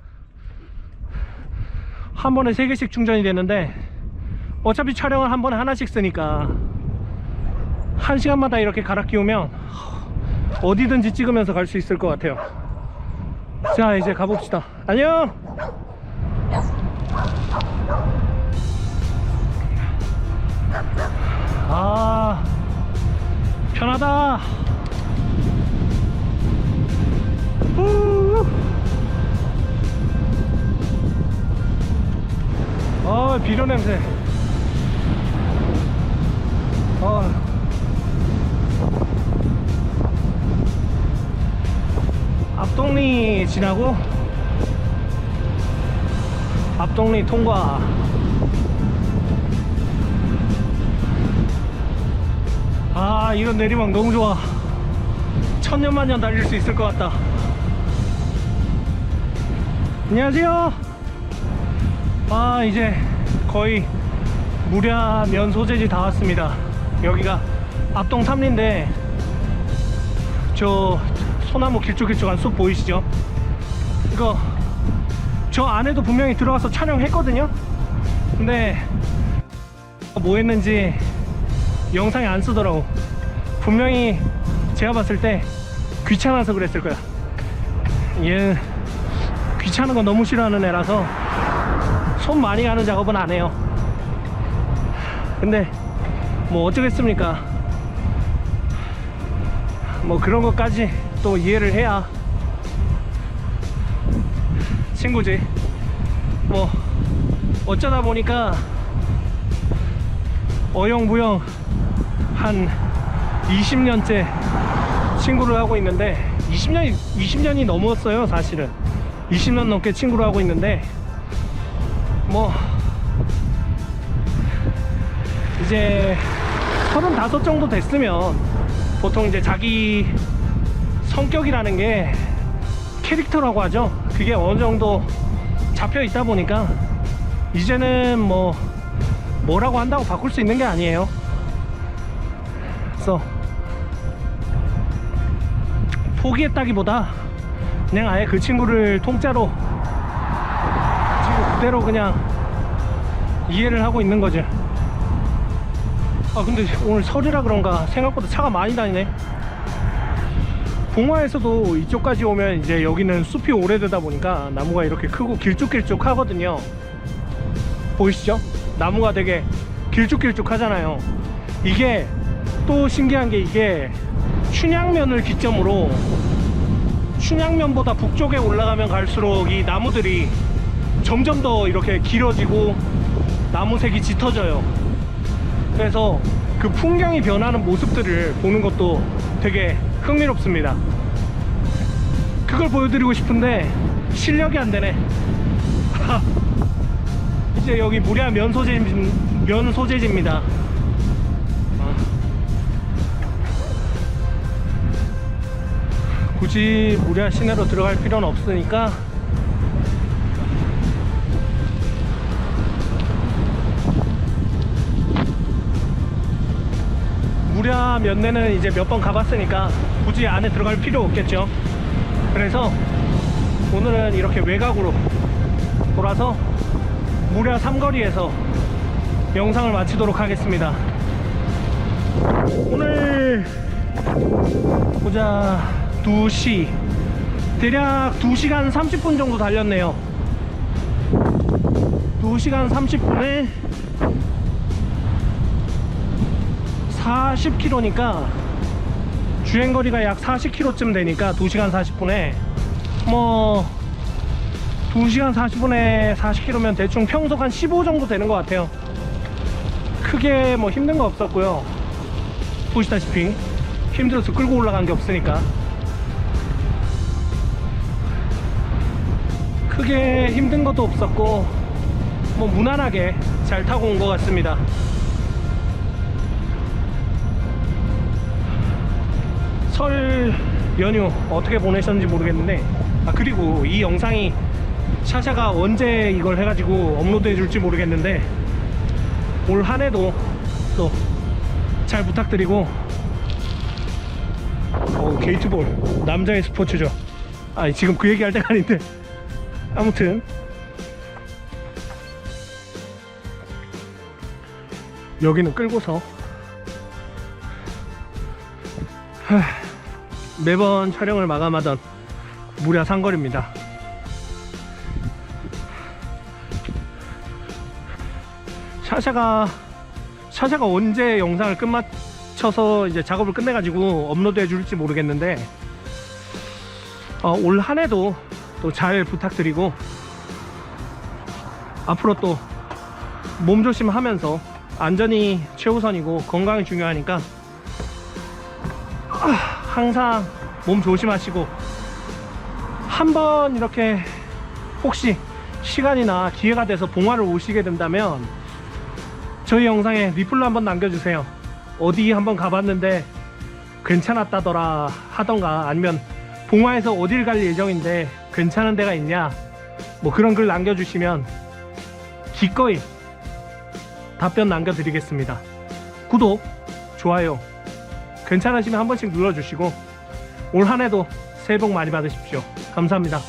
한 번에 3개씩 충전이 되는데, 어차피 촬영을 한 번에 하나씩 쓰니까 1시간마다 이렇게 갈아 끼우면 어디든지 찍으면서 갈 수 있을 것 같아요. 자, 이제 가봅시다. 안녕. 편하다. 비료 냄새. 앞동리 지나고 앞동리 통과. 이런 내리막 너무 좋아. 천년만년 달릴 수 있을 것 같다. 안녕하세요. 이제 거의 무랴 면 소재지 다 왔습니다. 여기가 앞동 삼리인데, 저 소나무 길쭉길쭉한 숲 보이시죠? 이거 저 안에도 분명히 들어가서 촬영했거든요. 근데 뭐 했는지 영상에 안 쓰더라고. 분명히 제가 봤을 때 귀찮아서 그랬을 거야. 얘는 귀찮은 거 너무 싫어하는 애라서 손 많이 가는 작업은 안 해요. 근데 뭐 어쩌겠습니까? 뭐 그런 것까지 또 이해를 해야 친구지. 뭐 어쩌다 보니까 어영부영 한 20년째 친구를 하고 있는데, 20년이 넘었어요. 사실은 20년 넘게 친구를 하고 있는데, 뭐 이제 35 정도 됐으면 보통 이제 자기 성격이라는 게 캐릭터라고 하죠. 그게 어느 정도 잡혀 있다 보니까 이제는 뭐라고 한다고 바꿀 수 있는 게 아니에요. 그래서 포기했다기보다 그냥 아예 그 친구를 통째로 친구 그대로 그냥 이해를 하고 있는 거지. 근데 오늘 설이라 그런가 생각보다 차가 많이 다니네. 봉화에서도 이쪽까지 오면 이제 여기는 숲이 오래되다 보니까 나무가 이렇게 크고 길쭉길쭉 하거든요. 보이시죠? 나무가 되게 길쭉길쭉 하잖아요. 이게 또 신기한 게, 이게 춘향면을 기점으로 춘향면보다 북쪽에 올라가면 갈수록 이 나무들이 점점 더 이렇게 길어지고 나무색이 짙어져요. 그래서 그 풍경이 변하는 모습들을 보는 것도 되게 흥미롭습니다. 그걸 보여드리고 싶은데 실력이 안 되네. 이제 여기 무랴 면 소재지입니다. 굳이 무랴 시내로 들어갈 필요는 없으니까 무랴 면내는 이제 몇 번 가봤으니까 굳이 안에 들어갈 필요 없겠죠. 그래서 오늘은 이렇게 외곽으로 돌아서 무랴 삼거리에서 영상을 마치도록 하겠습니다. 오늘 보자, 2시, 대략 2시간 30분 정도 달렸네요. 2시간 30분에 40km니까 주행거리가 약 40km쯤 되니까 2시간 40분에 뭐 2시간 40분에 40km면 대충 평속 한 15 정도 되는 것 같아요. 크게 뭐 힘든 거 없었고요. 보시다시피 힘들어서 끌고 올라간 게 없으니까 크게 힘든 것도 없었고 뭐 무난하게 잘 타고 온 것 같습니다. 설 연휴 어떻게 보내셨는지 모르겠는데, 그리고 이 영상이 샤샤가 언제 이걸 해가지고 업로드 해줄지 모르겠는데 올 한해도 또 잘 부탁드리고, 게이트볼 남자의 스포츠죠. 지금 그 얘기할 때가 아닌데 아무튼 여기는 끌고서 매번 촬영을 마감하던 무려 상거리입니다. 샤샤가 언제 영상을 끝마쳐서 이제 작업을 끝내가지고 업로드 해줄지 모르겠는데, 올 한해도 또 잘 부탁드리고, 앞으로 또 몸 조심하면서 안전이 최우선이고 건강이 중요하니까 항상 몸 조심하시고, 한번 이렇게 혹시 시간이나 기회가 돼서 봉화를 오시게 된다면 저희 영상에 리플로 한번 남겨주세요. 어디 한번 가봤는데 괜찮았다더라 하던가, 아니면 봉화에서 어딜 갈 예정인데 괜찮은 데가 있냐, 뭐 그런 글 남겨주시면 기꺼이 답변 남겨드리겠습니다. 구독, 좋아요 괜찮으시면 한 번씩 눌러주시고 올 한해도 새해 복 많이 받으십시오. 감사합니다.